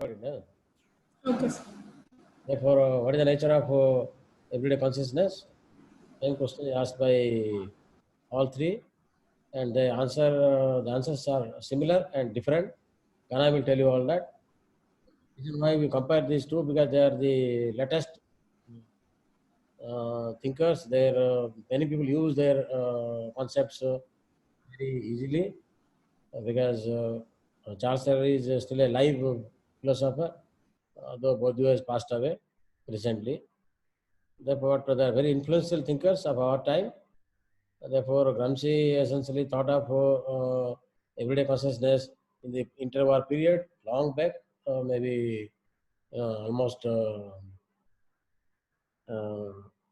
No? Okay, sir. Therefore, what is the nature of everyday consciousness? Same question is asked by all three, and the answers are similar and different. Ghana will tell you all that. This is why we compare these two, because they are the latest thinkers. Many people use their concepts very easily, because Charles Taylor is still a live philosopher, though Bourdieu has passed away recently. Therefore, they are very influential thinkers of our time. Therefore, Gramsci essentially thought of everyday consciousness in the interwar period, long back, maybe almost uh,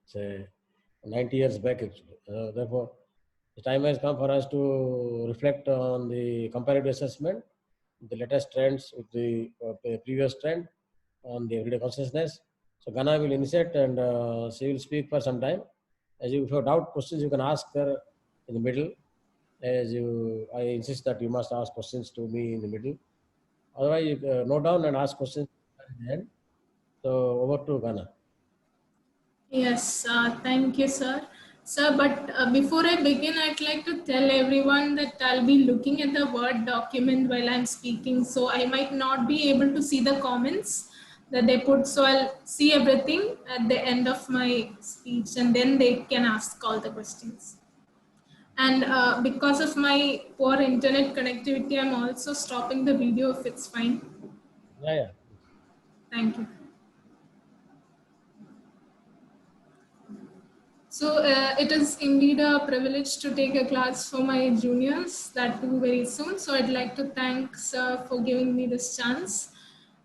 say 90 years back actually. Therefore, the time has come for us to reflect on the comparative assessment, the latest trends with the previous trend on the everyday consciousness. So Ghana will initiate, and she will speak for some time. As you, if you have doubt questions, you can ask her in the middle. I insist that you must ask questions to me in the middle. Otherwise, you note down and ask questions at the end. So over to Ghana. Yes, thank you, sir. Sir, but before I begin, I'd like to tell everyone that I'll be looking at the Word document while I'm speaking, so I might not be able to see the comments that they put. So I'll see everything at the end of my speech, and then they can ask all the questions. And because of my poor internet connectivity, I'm also stopping the video if it's fine. Yeah, yeah. Thank you. So it is indeed a privilege to take a class for my juniors, that too very soon. So I'd like to thank sir for giving me this chance.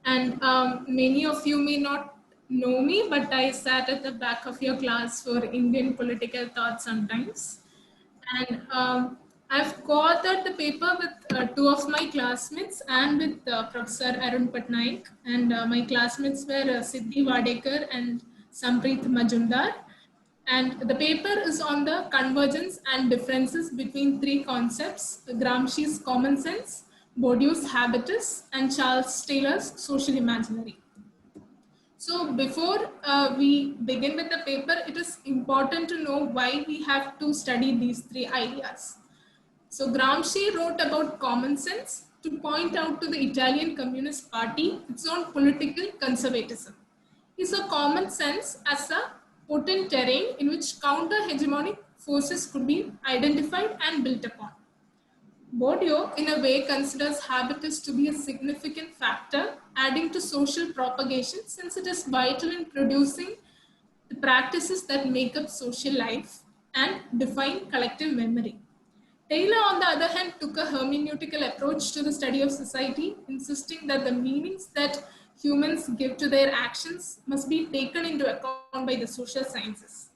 And many of you may not know me, but I sat at the back of your class for Indian political thought sometimes. And I've co-authored the paper with two of my classmates and with Professor Arun Patnaik. And my classmates were Siddhi Wadekar and Sampreet Majumdar. And the paper is on the convergence and differences between three concepts: Gramsci's common sense, Bourdieu's habitus, and Charles Taylor's social imaginary. So before we begin with the paper, it is important to know why we have to study these three ideas. So Gramsci wrote about common sense to point out to the Italian Communist Party its own political conservatism. He saw common sense as a potent terrain in which counter-hegemonic forces could be identified and built upon. Bourdieu, in a way, considers habitus to be a significant factor, adding to social propagation since it is vital in producing the practices that make up social life and define collective memory. Taylor, on the other hand, took a hermeneutical approach to the study of society, insisting that the meanings that humans give to their actions must be taken into account by the social sciences.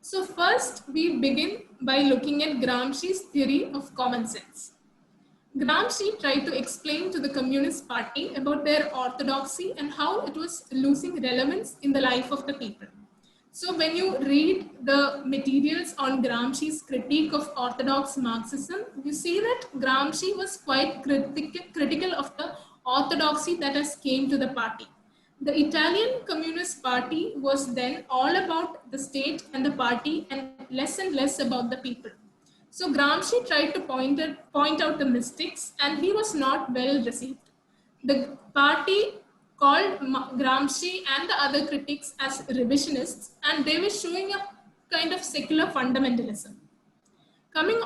So first, we begin by looking at Gramsci's theory of common sense. Gramsci tried to explain to the Communist Party about their orthodoxy and how it was losing relevance in the life of the people. So when you read the materials on Gramsci's critique of orthodox Marxism, you see that Gramsci was quite critical of the orthodoxy that has came to the party. The Italian Communist Party was then all about the state and the party and less about the people. So Gramsci tried to point out the mistakes, and he was not well received. The party called Gramsci and the other critics as revisionists, and they were showing a kind of secular fundamentalism. Coming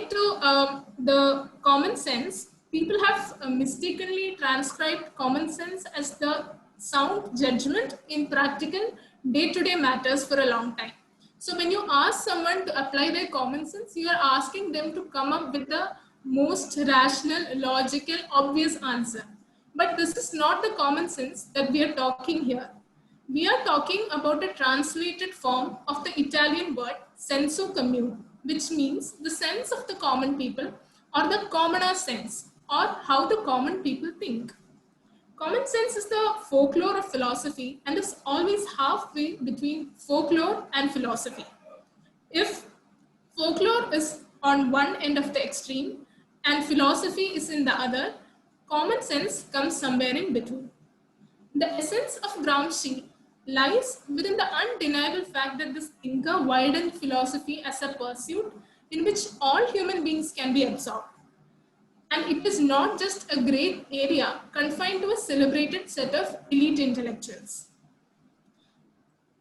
to the common sense, people have mistakenly transcribed common sense as the sound judgment in practical day-to-day matters for a long time. So when you ask someone to apply their common sense, you are asking them to come up with the most rational, logical, obvious answer. But this is not the common sense that we are talking here. We are talking about a translated form of the Italian word sensu comune, which means the sense of the common people or the commoner sense, or how the common people think. Common sense is the folklore of philosophy and is always halfway between folklore and philosophy. If folklore is on one end of the extreme and philosophy is in the other, common sense comes somewhere in between. The essence of Gramsci lies within the undeniable fact that this Inca widened philosophy as a pursuit in which all human beings can be absorbed. And it is not just a great area confined to a celebrated set of elite intellectuals.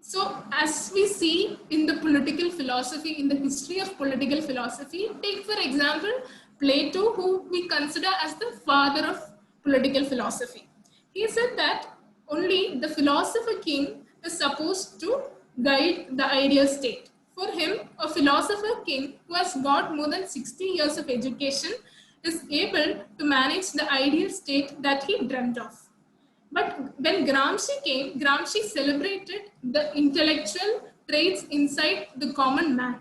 So, as we see in the political philosophy, in the history of political philosophy, take for example Plato, who we consider as the father of political philosophy. He said that only the philosopher king is supposed to guide the ideal state. For him, a philosopher king who has got more than 60 years of education is able to manage the ideal state that he dreamt of. But when Gramsci came, Gramsci celebrated the intellectual traits inside the common man.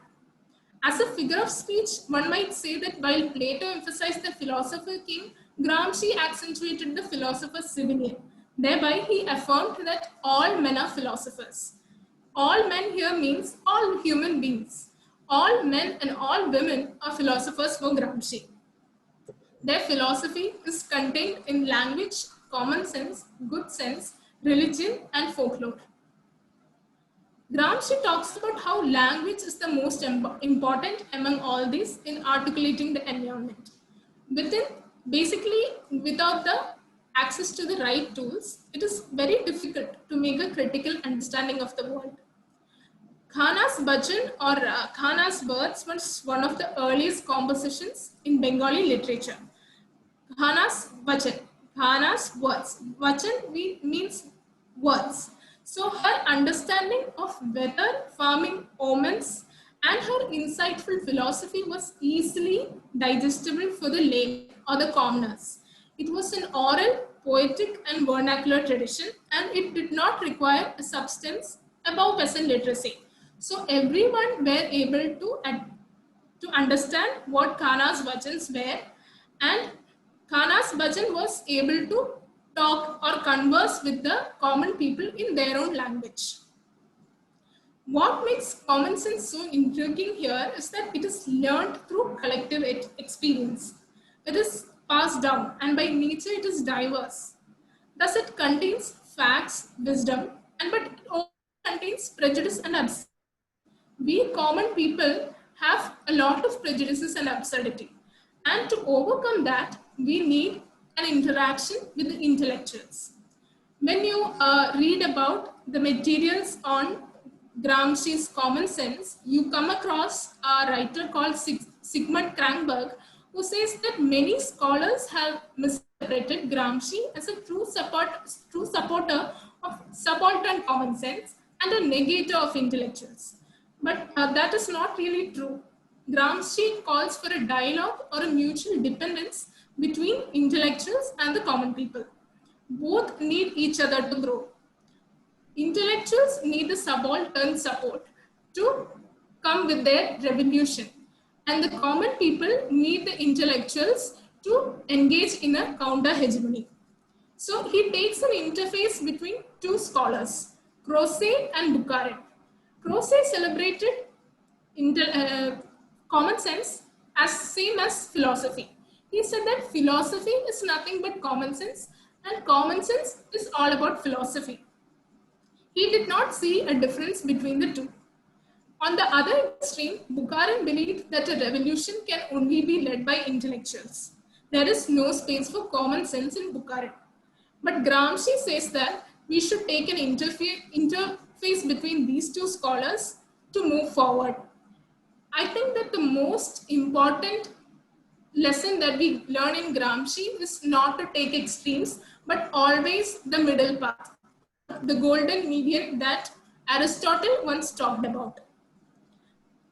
As a figure of speech, one might say that while Plato emphasized the philosopher king, Gramsci accentuated the philosopher civilian. Thereby, he affirmed that all men are philosophers. All men here means all human beings. All men and all women are philosophers for Gramsci. Their philosophy is contained in language, common sense, good sense, religion, and folklore. Gramsci talks about how language is the most important among all these in articulating the environment. Basically, without the access to the right tools, it is very difficult to make a critical understanding of the world. Khana's Bhajan or Khana's words was one of the earliest compositions in Bengali literature. Khana's Bhajan, Khana's words. Bhajan means words. So her understanding of weather, farming, omens, and her insightful philosophy was easily digestible for the layman or the commoners. It was an oral, poetic, and vernacular tradition, and it did not require a substance above peasant literacy. So everyone were able to understand what Khana's Bhajans were, and Khana's Bhajan was able to talk or converse with the common people in their own language. What makes common sense so intriguing here is that it is learned through collective experience. It is passed down, and by nature it is diverse. Thus it contains facts, wisdom, but it also contains prejudice and absurdity. We common people have a lot of prejudices and absurdity. And to overcome that, we need an interaction with the intellectuals. When you read about the materials on Gramsci's common sense, you come across a writer called Sigmund Kranberg, who says that many scholars have misinterpreted Gramsci as a true supporter of subaltern common sense and a negator of intellectuals. But that is not really true. Gramsci calls for a dialogue or a mutual dependence between intellectuals and the common people. Both need each other to grow. Intellectuals need the subaltern support to come with their revolution, and the common people need the intellectuals to engage in a counter-hegemony. So he takes an interface between two scholars, Croce and Bukharin. Croce celebrated common sense as same as philosophy. He said that philosophy is nothing but common sense, and common sense is all about philosophy. He did not see a difference between the two. On the other extreme, Bukharin believed that a revolution can only be led by intellectuals. There is no space for common sense in Bukharin. But Gramsci says that we should take an interface between these two scholars to move forward. I think that the most important lesson that we learn in Gramsci is not to take extremes, but always the middle path, the golden median that Aristotle once talked about.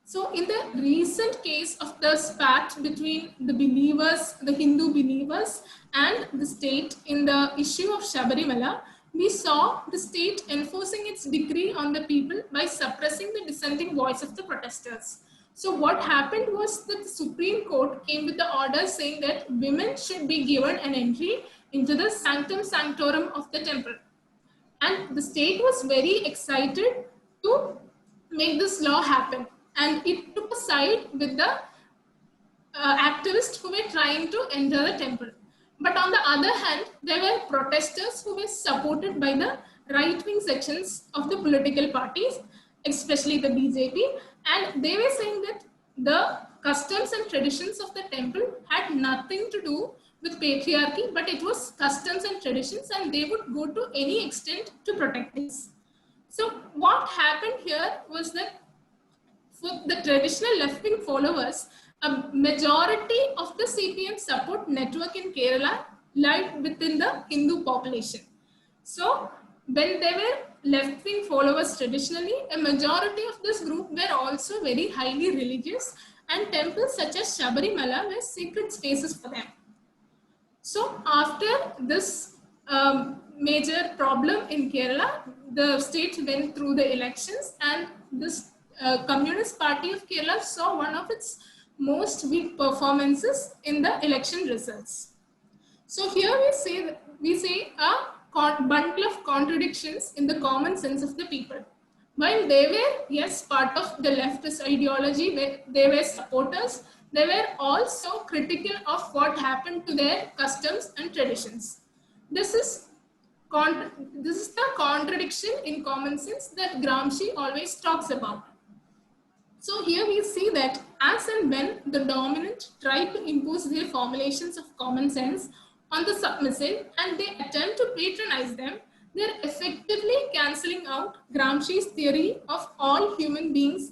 So in the recent case of the spat between the believers, the Hindu believers and the state in the issue of Shabarimala, we saw the state enforcing its decree on the people by suppressing the dissenting voice of the protesters. So what happened was that the Supreme Court came with the order saying that women should be given an entry into the sanctum sanctorum of the temple. And the state was very excited to make this law happen. And it took a side with the activists who were trying to enter the temple. But on the other hand, there were protesters who were supported by the right-wing sections of the political parties, especially the BJP, and they were saying that the customs and traditions of the temple had nothing to do with patriarchy, but it was customs and traditions, and they would go to any extent to protect this. So what happened here was that for the traditional left-wing followers, a majority of the CPM support network in Kerala lied within the Hindu population. So when they were left-wing followers traditionally, a majority of this group were also very highly religious, and temples such as Shabarimala were sacred spaces for them. So after this major problem in Kerala, the state went through the elections, and this Communist Party of Kerala saw one of its most weak performances in the election results. So here we see a bundle of contradictions in the common sense of the people. While they were, yes, part of the leftist ideology, where they were supporters, they were also critical of what happened to their customs and traditions. This is the contradiction in common sense that Gramsci always talks about. So here we see that as and when the dominant try to impose their formulations of common sense on the submissive and they attempt to patronize them, they're effectively cancelling out Gramsci's theory of all human beings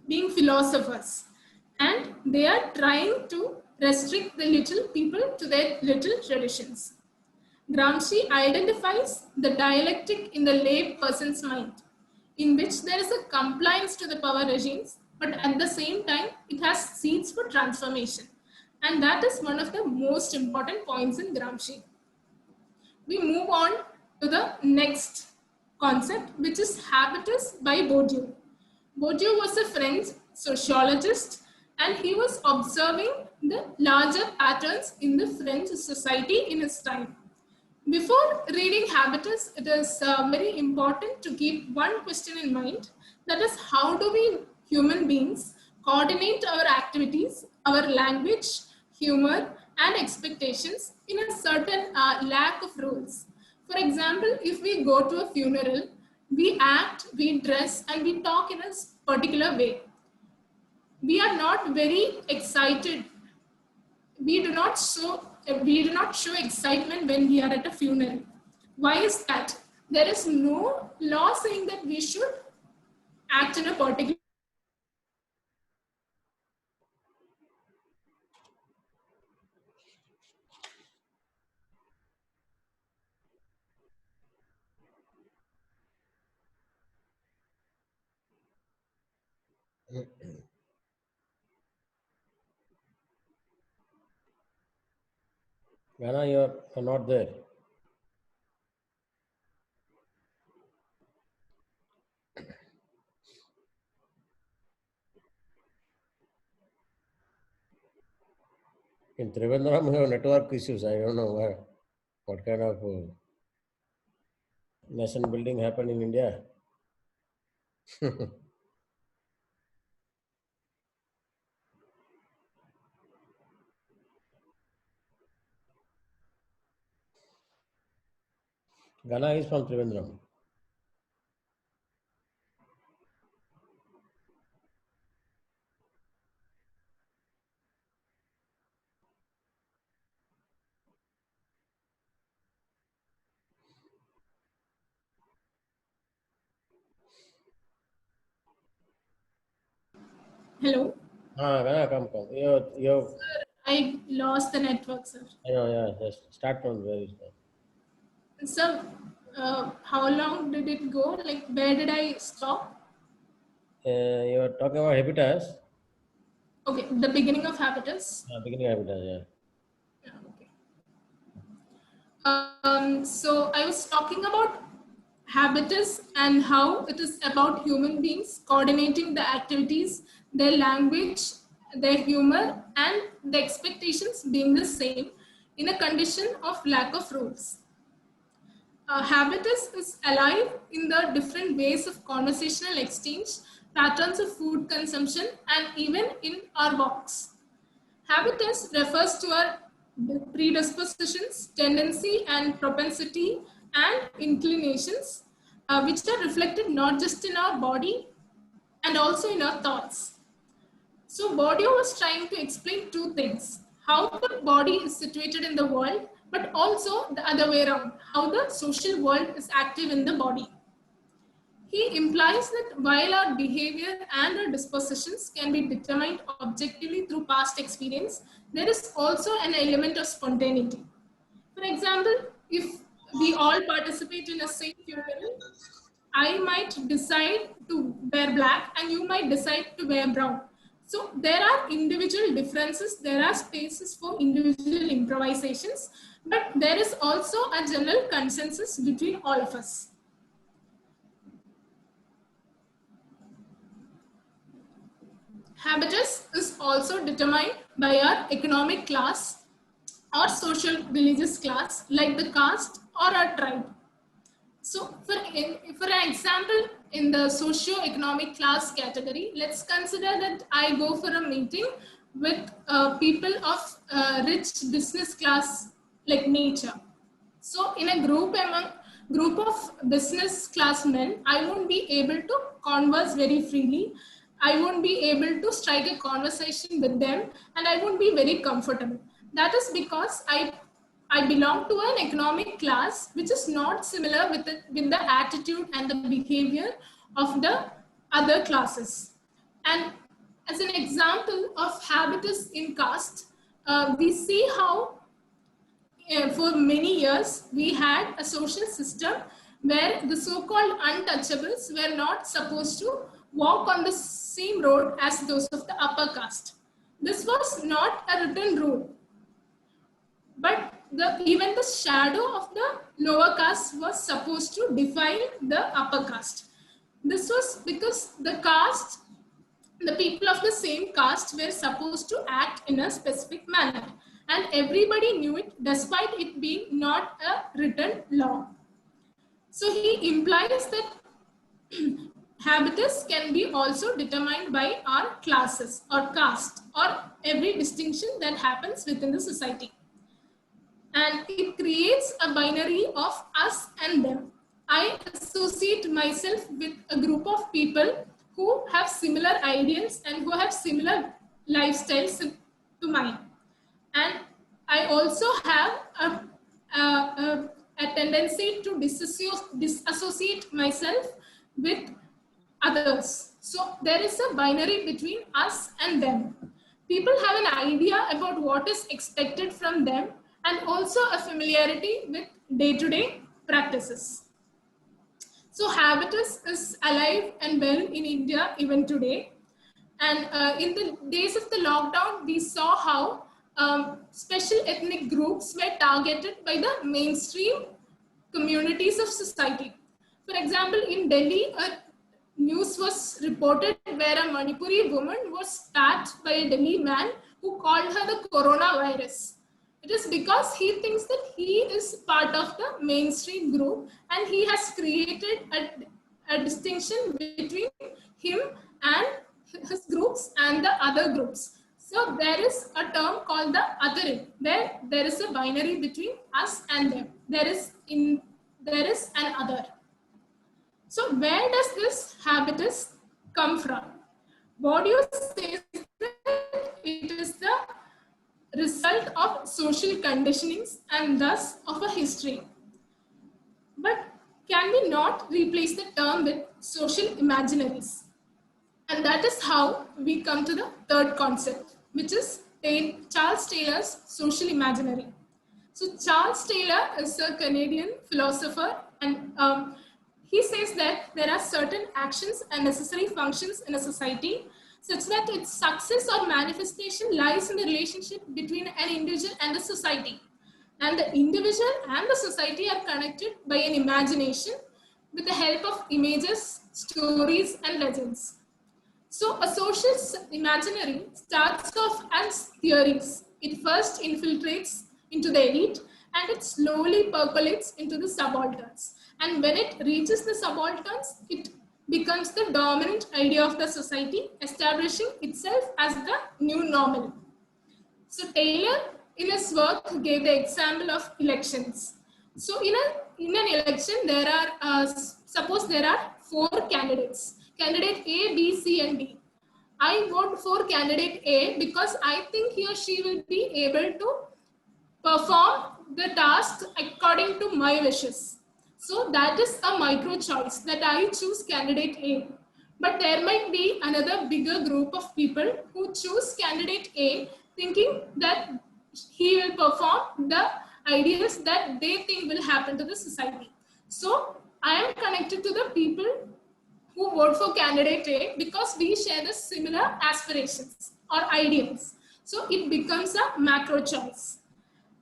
being philosophers. And they are trying to restrict the little people to their little traditions. Gramsci identifies the dialectic in the lay person's mind, in which there is a compliance to the power regimes, but at the same time, it has seeds for transformation. And that is one of the most important points in Gramsci. We move on to the next concept, which is habitus by Bourdieu. Bourdieu was a French sociologist, and he was observing the larger patterns in the French society in his time. Before reading habitus, it is very important to keep one question in mind. That is, how do we human beings coordinate our activities, our language, humor, and expectations in a certain lack of rules? For example, if we go to a funeral, we act, we dress, and we talk in a particular way. We are not very excited. We do not show excitement when we are at a funeral. Why is that? There is no law saying that we should act in a particular. Ghana, you're not there. In Trivandrum, we have network issues. I don't know what kind of nation building happened in India. Ghana is from Trivandrum. Hello. Ghana, come. Sir, I lost the network, sir. Yeah. Just start from where you start. Sir, how long did it go? Like, where did I stop? You're talking about habitus. Okay, the beginning of habitus. Beginning habitus, yeah. Okay. So I was talking about habitus and how it is about human beings coordinating the activities, their language, their humor, and the expectations being the same in a condition of lack of rules. Habitus is alive in the different ways of conversational exchange, patterns of food consumption, and even in our walks. Habitus refers to our predispositions, tendency and propensity and inclinations, which are reflected not just in our body and also in our thoughts. So Bourdieu was trying to explain two things: how the body is situated in the world, but also the other way around, how the social world is active in the body. He implies that while our behavior and our dispositions can be determined objectively through past experience, there is also an element of spontaneity. For example, if we all participate in a same funeral, I might decide to wear black and you might decide to wear brown. So there are individual differences, there are spaces for individual improvisations, but there is also a general consensus between all of us. Habitus is also determined by our economic class or social religious class, like the caste or our tribe. So for an example, in the socio-economic class category, let's consider that I go for a meeting with people of rich business class like nature. So in a group of business class men, I won't be able to converse very freely. I won't be able to strike a conversation with them, and I won't be very comfortable. That is because I belong to an economic class which is not similar with the attitude and the behavior of the other classes. And as an example of habitus in caste, we see how for many years we had a social system where the so-called untouchables were not supposed to walk on the same road as those of the upper caste. This was not a written rule, but even the shadow of the lower caste was supposed to define the upper caste. This was because the people of the same caste were supposed to act in a specific manner, and everybody knew it despite it being not a written law. So he implies that habitus can be also determined by our classes or caste or every distinction that happens within the society. And it creates a binary of us and them. I associate myself with a group of people who have similar ideals and who have similar lifestyles to mine. And I also have a tendency to disassociate myself with others. So there is a binary between us and them. People have an idea about what is expected from them and also a familiarity with day-to-day practices. So habitus is alive and well in India even today. And in the days of the lockdown, we saw how special ethnic groups were targeted by the mainstream communities of society. For example, in Delhi, a news was reported where a Manipuri woman was spat by a Delhi man who called her the coronavirus. It is because he thinks that he is part of the mainstream group and he has created a distinction between him and his groups and the other groups. So there is a term called the othering, where there is a binary between us and them. There is an other. So where does this habitus come from? Bourdieu says that it is the result of social conditionings and thus of a history. But can we not replace the term with social imaginaries? And that is how we come to the third concept, which is Charles Taylor's social imaginary. So Charles Taylor is a Canadian philosopher, and he says that there are certain actions and necessary functions in a society such that its success or manifestation lies in the relationship between an individual and the society. And the individual and the society are connected by an imagination with the help of images, stories, and legends. So a social imaginary starts off as theories. It first infiltrates into the elite and it slowly percolates into the subalterns. And when it reaches the subalterns, it becomes the dominant idea of the society, establishing itself as the new normal. So Taylor in his work gave the example of elections. So in an election, there are, suppose there are 4 candidates, candidate A, B, C and D. I vote for candidate A because I think he or she will be able to perform the task according to my wishes. So that is a micro choice that I choose candidate A. But there might be another bigger group of people who choose candidate A thinking that he will perform the ideas that they think will happen to the society. So I am connected to the people who vote for candidate A because we share the similar aspirations or ideals. So it becomes a macro choice.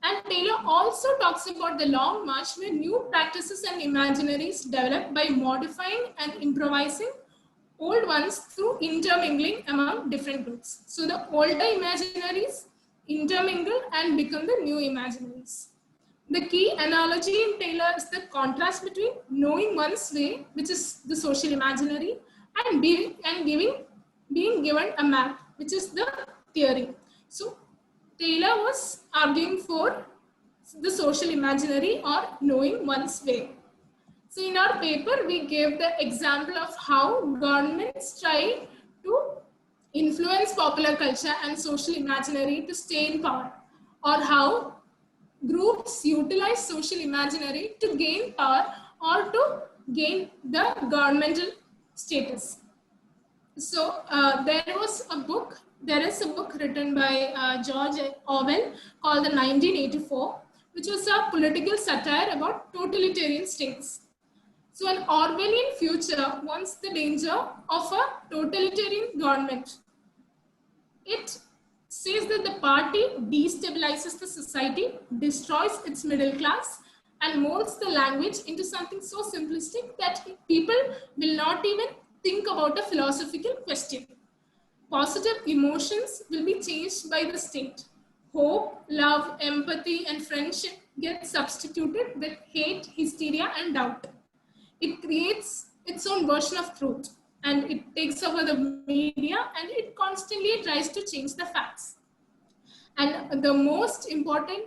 And Taylor also talks about the long march where new practices and imaginaries develop by modifying and improvising old ones through intermingling among different groups. So the older imaginaries intermingle and become the new imaginaries. The key analogy in Taylor is the contrast between knowing one's way, which is the social imaginary, and being given a map, which is the theory. So Taylor was arguing for the social imaginary or knowing one's way. So in our paper, we gave the example of how governments try to influence popular culture and social imaginary to stay in power, or how groups utilize social imaginary to gain power or to gain the governmental status. So there is a book written by George Orwell called the 1984, which was a political satire about totalitarian states. So an Orwellian future wants the danger of a totalitarian government. It says that the party destabilizes the society, destroys its middle class, and molds the language into something so simplistic that people will not even think about a philosophical question. Positive emotions will be changed by the state. Hope, love, empathy, and friendship get substituted with hate, hysteria, and doubt. It creates its own version of truth, and it takes over the media, and it constantly tries to change the facts. And the most important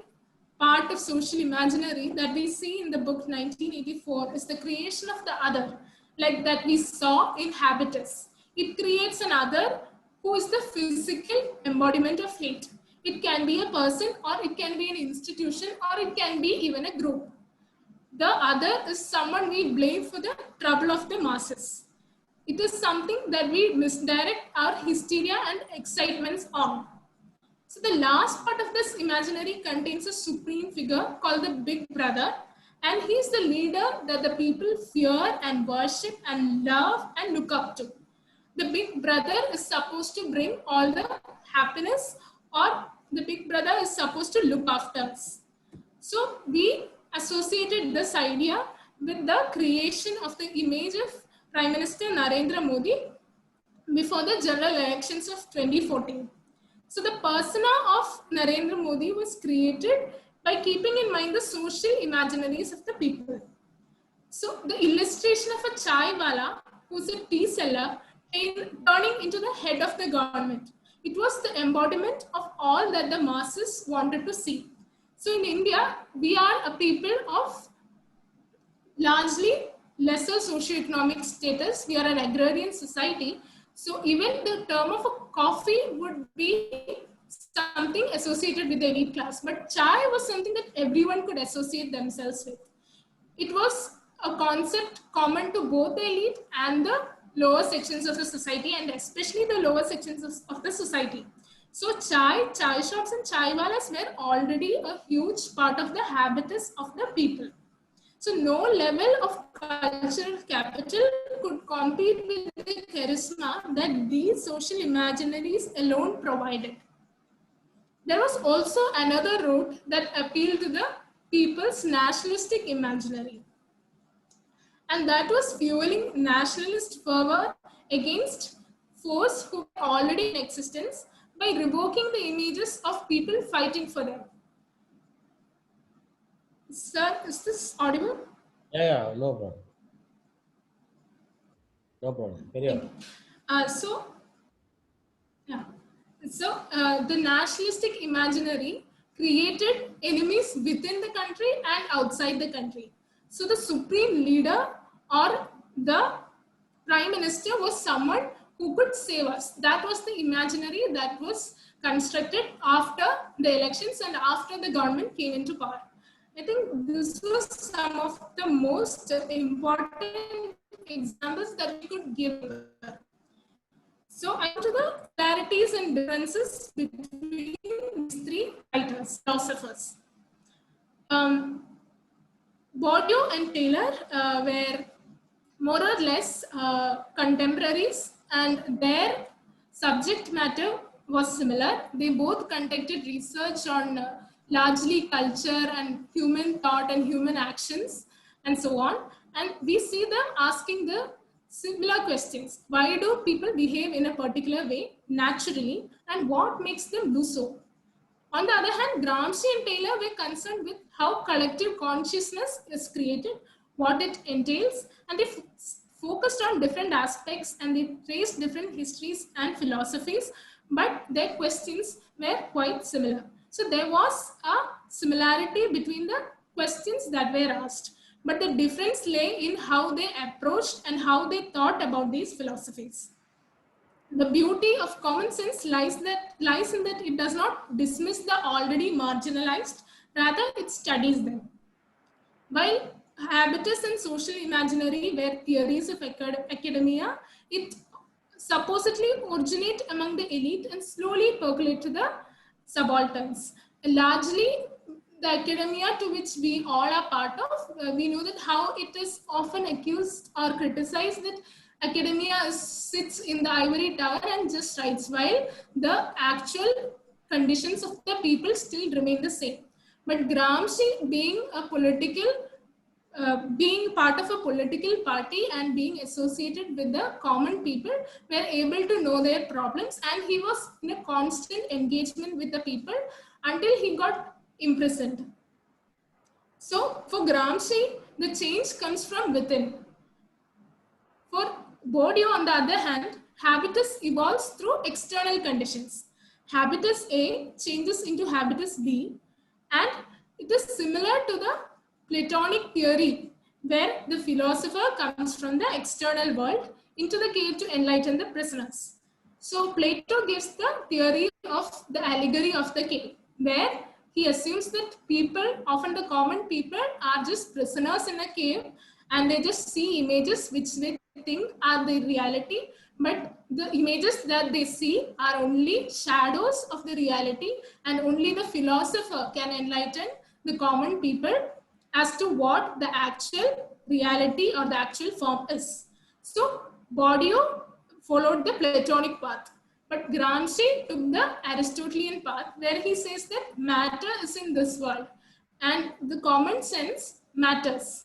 part of social imaginary that we see in the book 1984 is the creation of the other, like that we saw in Habitus. It creates an other who is the physical embodiment of hate. It can be a person, or it can be an institution, or it can be even a group. The other is someone we blame for the trouble of the masses. It is something that we misdirect our hysteria and excitements on. So the last part of this imaginary contains a supreme figure called the Big Brother, and he is the leader that the people fear and worship and love and look up to. The Big Brother is supposed to bring all the happiness, or the Big Brother is supposed to look after us. So we associated this idea with the creation of the image of Prime Minister Narendra Modi before the general elections of 2014. So the persona of Narendra Modi was created by keeping in mind the social imaginaries of the people. So the illustration of a chai wala, who's a tea seller, turning into the head of the government. It was the embodiment of all that the masses wanted to see. So in India, we are a people of largely lesser socioeconomic status. We are an agrarian society. So even the term of a coffee would be something associated with the elite class. But chai was something that everyone could associate themselves with. It was a concept common to both the elite and the lower sections of the society, and especially the lower sections of the society. So chai shops and chai walas were already a huge part of the habitus of the people. So no level of cultural capital could compete with the charisma that these social imaginaries alone provided. There was also another route that appealed to the people's nationalistic imaginary, and that was fueling nationalist fervor against foes who were already in existence by revoking the images of people fighting for them. Sir, is this audible? Yeah, no problem. No problem. Carry on. So the nationalistic imaginary created enemies within the country and outside the country. So the supreme leader or the prime minister was someone who could save us. That was the imaginary that was constructed after the elections and after the government came into power. I think this was some of the most important examples that we could give. So I come to the similarities and differences between these three writers, philosophers. Bourdieu and Taylor were more or less contemporaries, and their subject matter was similar. They both conducted research on largely culture and human thought and human actions and so on. And we see them asking the similar questions. Why do people behave in a particular way naturally, and what makes them do so? On the other hand, Gramsci and Taylor were concerned with how collective consciousness is created, what it entails, and they focused on different aspects and they traced different histories and philosophies, but their questions were quite similar. So there was a similarity between the questions that were asked, but the difference lay in how they approached and how they thought about these philosophies. The beauty of common sense lies in that it does not dismiss the already marginalized, rather it studies them. While habitus and social imaginary were theories of academia, it supposedly originate among the elite and slowly percolate to the subalterns. Largely, the academia to which we all are part of, we know that how it is often accused or criticized that academia sits in the ivory tower and just writes, while the actual conditions of the people still remain the same. But Gramsci, being part of a political party and being associated with the common people, were able to know their problems, and he was in a constant engagement with the people until he got imprisoned. So for Gramsci, the change comes from within. For Bourdieu, on the other hand, habitus evolves through external conditions. Habitus A changes into habitus B, and it is similar to the Platonic theory, where the philosopher comes from the external world into the cave to enlighten the prisoners. So Plato gives the theory of the allegory of the cave, where he assumes that people, often the common people, are just prisoners in a cave and they just see images which they think are the reality, but the images that they see are only shadows of the reality, and only the philosopher can enlighten the common people as to what the actual reality or the actual form is. So Bourdieu followed the Platonic path, but Gramsci took the Aristotelian path, where he says that matter is in this world and the common sense matters.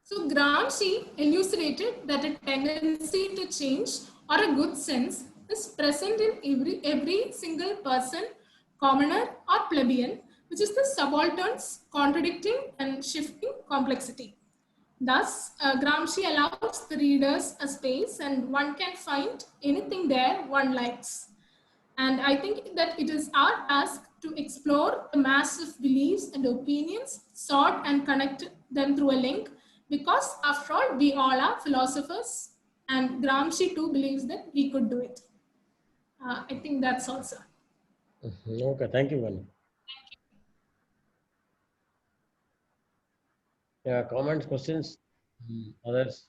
So Gramsci elucidated that a tendency to change or a good sense is present in every single person, commoner or plebeian, which is the subaltern's contradicting and shifting complexity. Thus, Gramsci allows the readers a space and one can find anything there one likes. And I think that it is our task to explore the massive beliefs and opinions, sort and connect them through a link, because after all, we all are philosophers, and Gramsci too believes that we could do it. I think that's all, sir. Okay, thank you, Vani. Yeah, comments, questions, others?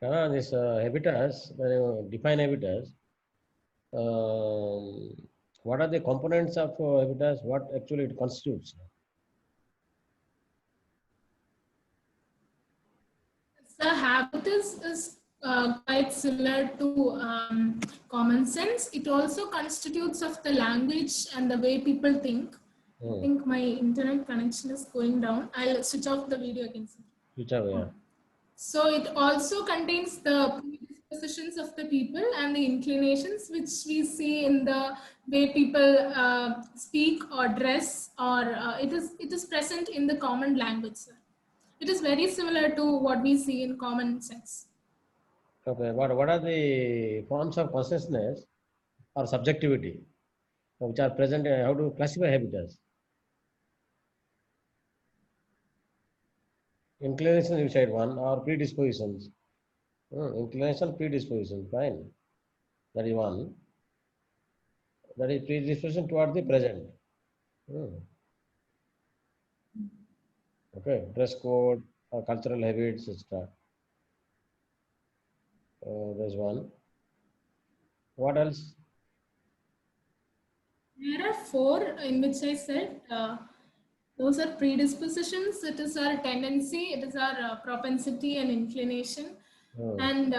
This habitus, define habitus. What are the components of habitus? What actually it constitutes? The habitus is quite similar to common sense. It also constitutes of the language and the way people think. I think my internet connection is going down. I'll switch off the video again. Whichever, yeah. So it also contains the predispositions of the people and the inclinations which we see in the way people speak or dress, or it is present in the common language, sir. It is very similar to what we see in common sense. Okay, what are the forms of consciousness or subjectivity which are present? How to classify habitus? Inclination, you said one, or predispositions. Inclination, predisposition, fine. That is one. That is predisposition toward the present. Okay, dress code, cultural habits, etc. There's one. What else? There are four in which I said those are predispositions. It is our tendency, it is our propensity and inclination. And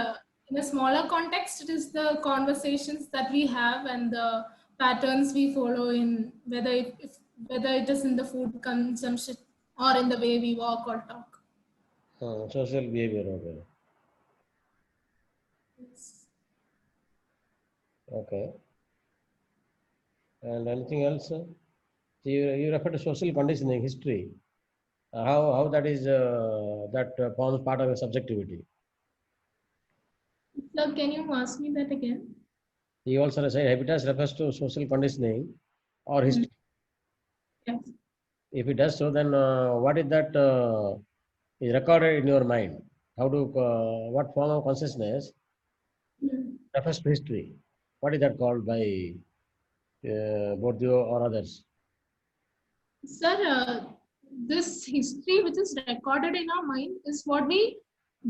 in a smaller context, it is the conversations that we have and the patterns we follow in whether it is in the food consumption or in the way we walk or talk. Social behavior, okay. Yes. Okay. And anything else? You refer to social conditioning, history. How that is forms part of a subjectivity. So can you ask me that again? You also say habitus refers to social conditioning or history. Yes. If it does so, then what is that is recorded in your mind? What form of consciousness refers to history? What is that called by Bourdieu or others? Sir, this history which is recorded in our mind is what we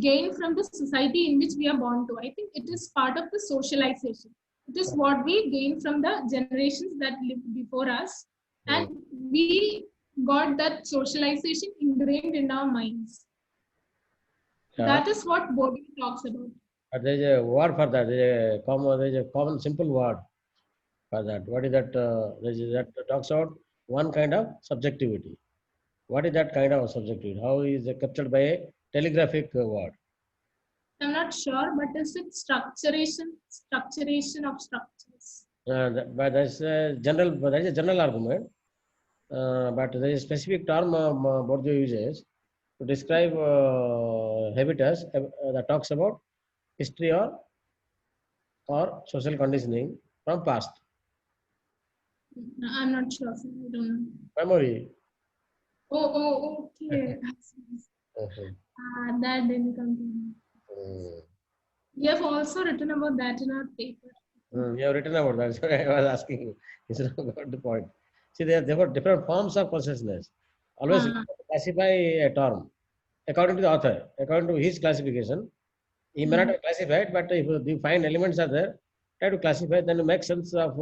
gain from the society in which we are born to. I think it is part of the socialization. It is what we gain from the generations that lived before us, and we got that socialization ingrained in our minds. Yeah. That is what Bourdieu talks about. But there is a word for that. There is a common simple word for that. What is that? That talks about one kind of subjectivity. What is that kind of subjectivity? How is it captured by a telegraphic word? I'm not sure, but is it structuration of structures? But that's a general argument. But there is a specific term Bourdieu uses to describe habitus that talks about history or social conditioning from past. I'm not sure. Sir. I don't know. Memory. Oh, okay. That didn't come to me. We have also written about that in our paper. You have written about that. So I was asking you. It's not about the point. See, there were different forms of consciousness. Always classify a term according to the author, according to his classification. He may not have classified, but if you find elements are there, try to classify, then you make sense of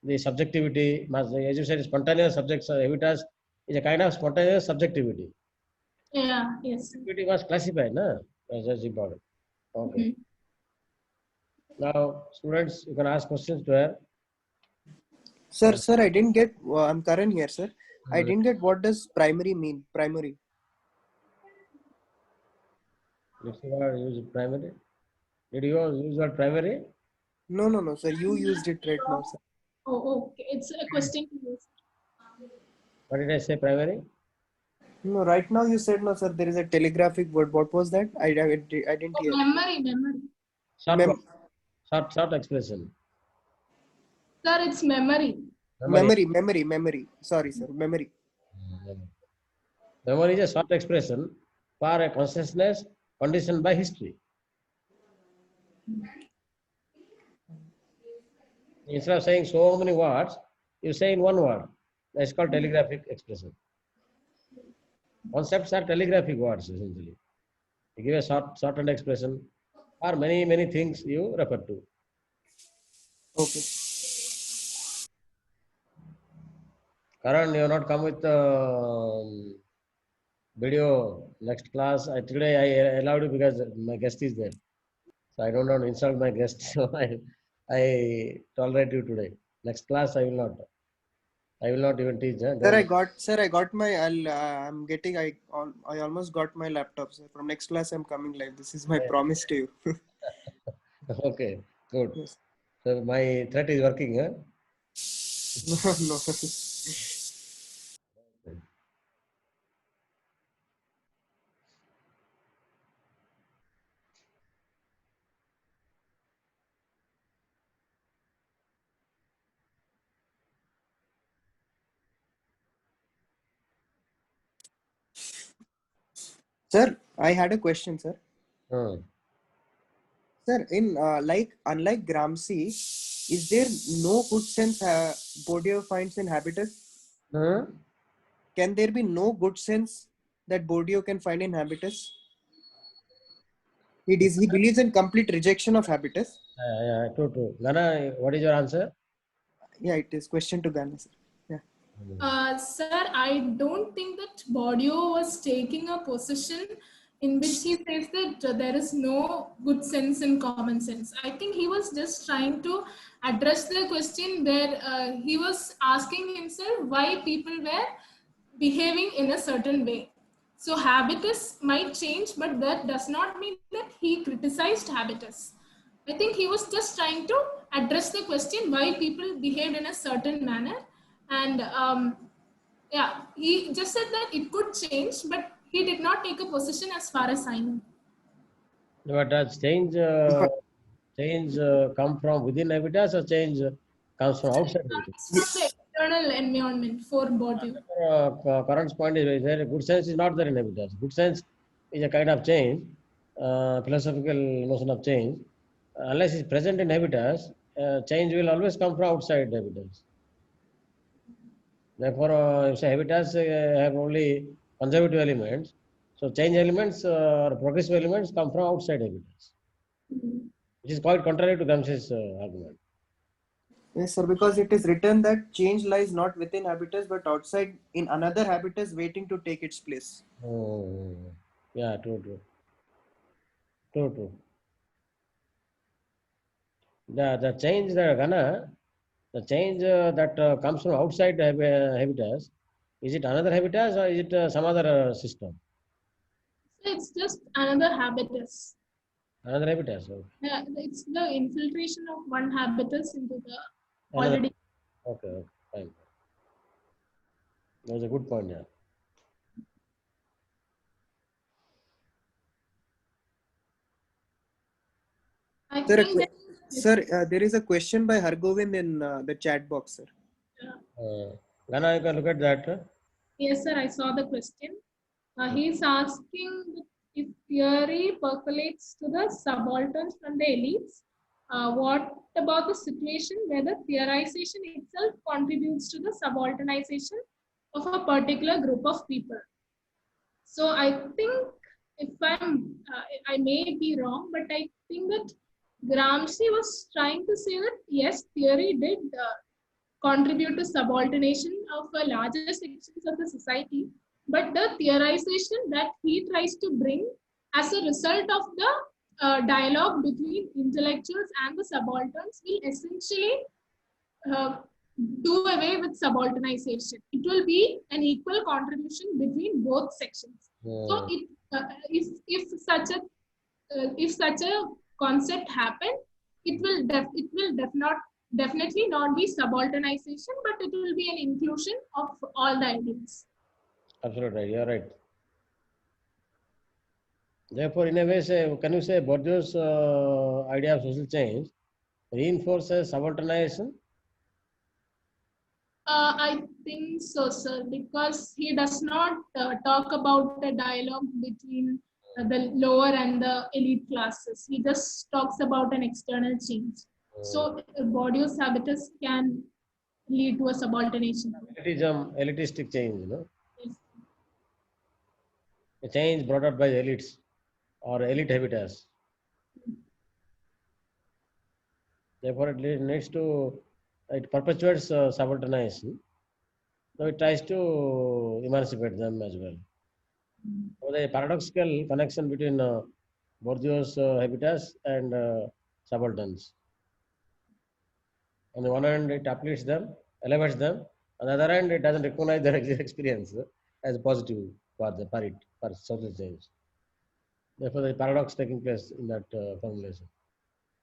the subjectivity. As you said, spontaneous subjects, habitus is a kind of spontaneous subjectivity. Yeah, yes. Subjectivity was classified, no? That's important. Okay. Now, students, you can ask questions to her. Sir, I didn't get. I'm Karan here, sir. I didn't get what does primary mean. Primary. Did you use primary? Did you use your primary? No, sir. You used it right now, sir. Oh, okay. It's a question to you. What did I say, primary? No, right now you said no, sir. There is a telegraphic word. What was that? I didn't hear. Memory. Short expression. Sir, it's memory. Memory. Sorry, sir. Memory. Memory is a short expression for a consciousness conditioned by history. Instead of saying so many words, you say in one word. That's called telegraphic expression. Concepts are telegraphic words, essentially. You give a shortened expression, or many things you refer to. Okay. Karan, you have not come with video next class. Today I allowed you because my guest is there. So I don't want to insult my guest. So I tolerate you today. Next class I will not. I will not even teach. Sir, Don't. I got my. I'm getting. I almost got my laptop, sir. From next class, I'm coming live. This is my promise to you. Okay, good. Yes. So my threat is working. Huh? No. Sir, I had a question, sir. Hmm. Sir, in unlike Gramsci, is there no good sense Bourdieu finds in habitus? Hmm? Can there be no good sense that Bourdieu can find in habitus? He believes in complete rejection of habitus. Yeah, true. Gana, what is your answer? Yeah, it is question to Ghana, sir. Yeah. Sir, I don't think that Bourdieu was taking a position in which he says that there is no good sense and common sense. I think he was just trying to address the question where he was asking himself why people were behaving in a certain way. So habitus might change, but that does not mean that he criticized habitus. I think he was just trying to address the question why people behaved in a certain manner. And yeah, he just said that it could change, but he did not take a position as far as I know. But does change come from within habitats or change comes from outside habitats? It's from the external environment for Bourdieu. Current point is there. Good sense is not there in habitats. Good sense is a kind of change, philosophical notion of change. Unless it's present in habitats, change will always come from outside habitats. Therefore, if say habitats have only conservative elements, so change elements or progressive elements come from outside habitats, which is quite contrary to Gramsci's argument. Yes, sir, because it is written that change lies not within habitus but outside in another habitus waiting to take its place. Oh, yeah, true. The change the change that comes from outside habitats, is it another habitat or is it some other system? So it's just another habitus. Another habitat. So It's the infiltration of one habitus into the another. already. Okay, fine. That was a good point. Yeah. I Sir, think that, sir, there is a question by Hargovind in the chat box, sir. Gana, you can look at that. yes, sir, I saw the question. He's asking if theory percolates to the subalterns from the elites. What about the situation where the theorization itself contributes to the subalternization of a particular group of people? So I think if I may be wrong, but I think that Gramsci was trying to say that yes, theory did contribute to subordination of a larger sections of the society, but the theorization that he tries to bring as a result of the dialogue between intellectuals and the subalterns will essentially uh, do away with subalternization. It will be an equal contribution between both sections. So if such a concept happen, it will definitely not be subalternization, but it will be an inclusion of all the ideas. Absolutely right. You're right. Therefore, in a way, can you say Bourdieu's idea of social change reinforces subordination? I think so, sir, because he does not talk about the dialogue between the lower and the elite classes. He just talks about an external change. So, Bourdieu's habitus can lead to a subordination. Elitistic change, Yes. a change brought out by the elites or elite habitats. Therefore, it needs to, it perpetuates subordination. So it tries to emancipate them as well. So the paradoxical connection between Bourdieu's habitus and subalterns. On the one hand, it uplifts them, elevates them. On the other hand, it doesn't recognize their experience as positive for social change. Therefore, the paradox taking place in that formulation.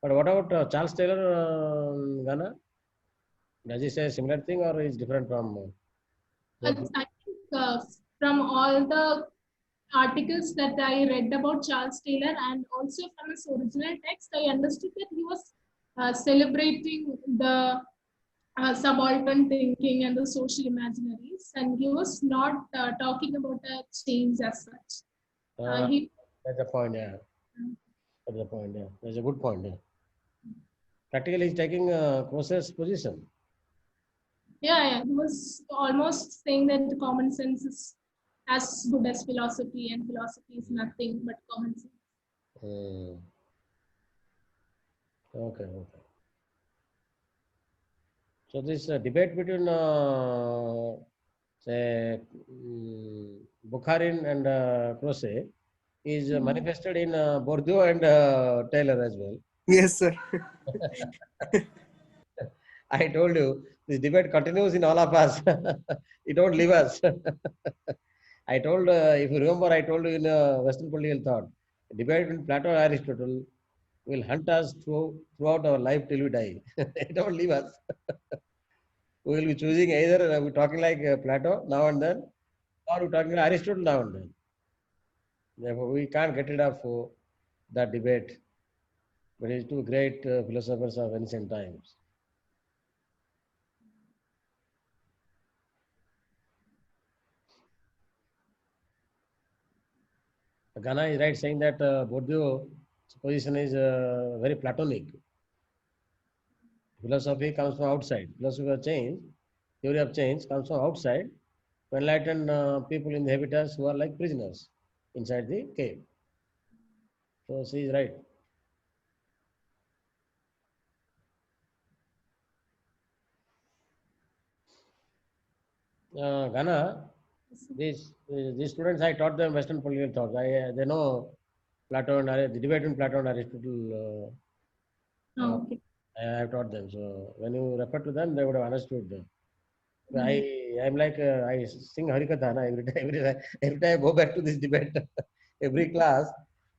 But what about Charles Taylor, Ghana? Does he say a similar thing or is different from? I think from all the articles that I read about Charles Taylor and also from his original text, I understood that he was celebrating the subaltern thinking and the social imaginaries, and he was not talking about a change as such. He That's the point, yeah. That's the point, yeah. That's a good point, yeah. Practically, he's taking Cose's position. yeah, he was almost saying that common sense is as good as philosophy, and philosophy is nothing but common sense. Okay, okay. So this debate between say Bukharin and Croce is manifested in Bourdieu and Taylor as well. Yes, sir. I told you this debate continues in all of us. It don't leave us. I told, if you remember, I told you in Western political thought, debate between Plato and Aristotle will hunt us throughout our life till we die. It don't leave us. We will be choosing either we're talking like Plato now and then, or we're talking like Aristotle now and then. Therefore, we can't get rid of that debate. But it's two great philosophers of ancient times. Ghana is right saying that Bourdieu's position is very Platonic. Philosophy comes from outside. Philosophy of change, theory of change comes from outside to enlighten people in the habitats who are like prisoners inside the cave. So she is right. Ghana, these students, I taught them Western political thoughts. They know Plato and the debate in Plato and Aristotle. Okay. I have taught them. So when you refer to them, they would have understood them. I'm like I sing Harikatha na, every time I go back to this debate, every class,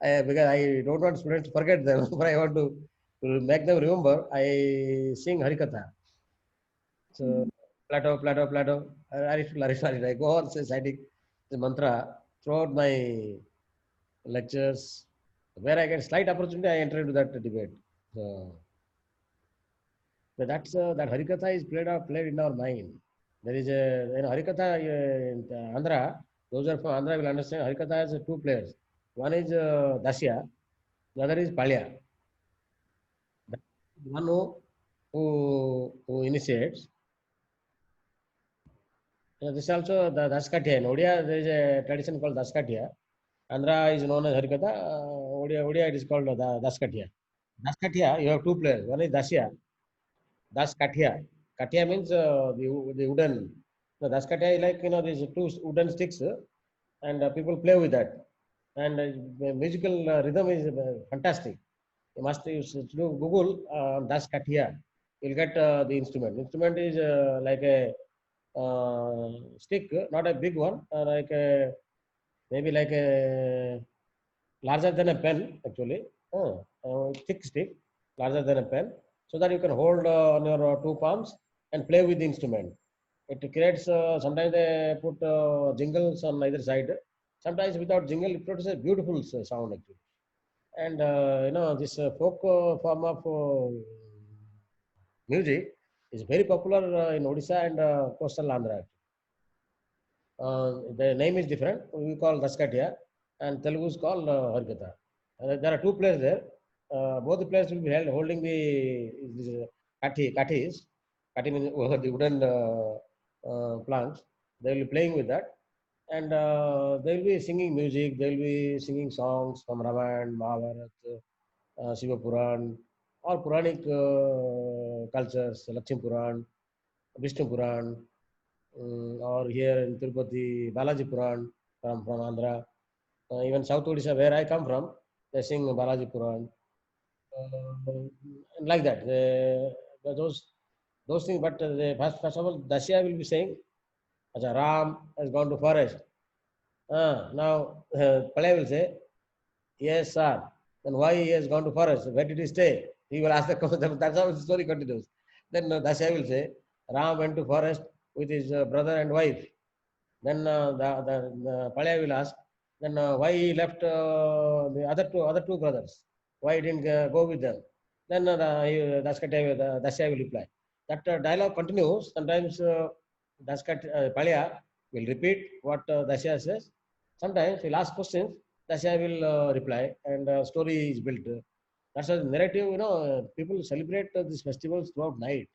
because I don't want students to forget them, but I want to make them remember. I sing Harikatha. So Plato, Aristotle. I go on reciting the mantra throughout my lectures. Where I get slight opportunity, I enter into that debate. So that's that Harikatha is played in our mind. There is a Harikatha in Andhra. Those are from Andhra will understand Harikatha has two players. One is Dasya, the other is Palya. One who initiates. This is also the Daskatya. In Odia, there is a tradition called Daskatya. Andhra is known as Harikatha. Odia it is called Daskatya. Daskatya, you have two players. One is Dasya. Daskatya. Katya means the wooden. No, Daskatya is like these two wooden sticks, and people play with that. And the musical rhythm is fantastic. You must do Google Daskatya. You'll get the instrument. Instrument is like a stick, not a big one, like a, maybe like a larger than a pen actually, thick stick, larger than a pen, so that you can hold on your two palms and play with the instrument. It creates, sometimes they put jingles on either side. Sometimes without jingle, it produces a beautiful sound actually. And this folk form of music is very popular in Odisha and coastal Andhra. The name is different. We call Daskatya and Telugu is called Harikatha. There are two players there. Both the players will be holding the kathis. Kathi means the wooden planks. They will be playing with that. And they will be singing music. They will be singing songs from Ramayana, Mahabharata, Shiva Puran, all Puranic cultures, Lakshmi Puran, Vishnu Puran, or here in Tirupati, Balaji Puran from Andhra. Even South Odisha, where I come from, they sing Balaji Puran. And like that, those things. But first of all, Dasya will be saying, Acha, Ram has gone to forest. Now, Palay will say, yes, sir. Then why he has gone to forest? Where did he stay? He will ask the question. That's how the story continues. Then Dasya will say, Ram went to forest with his brother and wife. Then the Palaya will ask, then why he left the other two brothers? Why he didn't go with them? Then Dasya will reply. That dialogue continues. Sometimes Palaya will repeat what Dasya says. Sometimes he'll ask questions. Dasya will reply, and story is built. That's a narrative. People celebrate these festivals throughout night.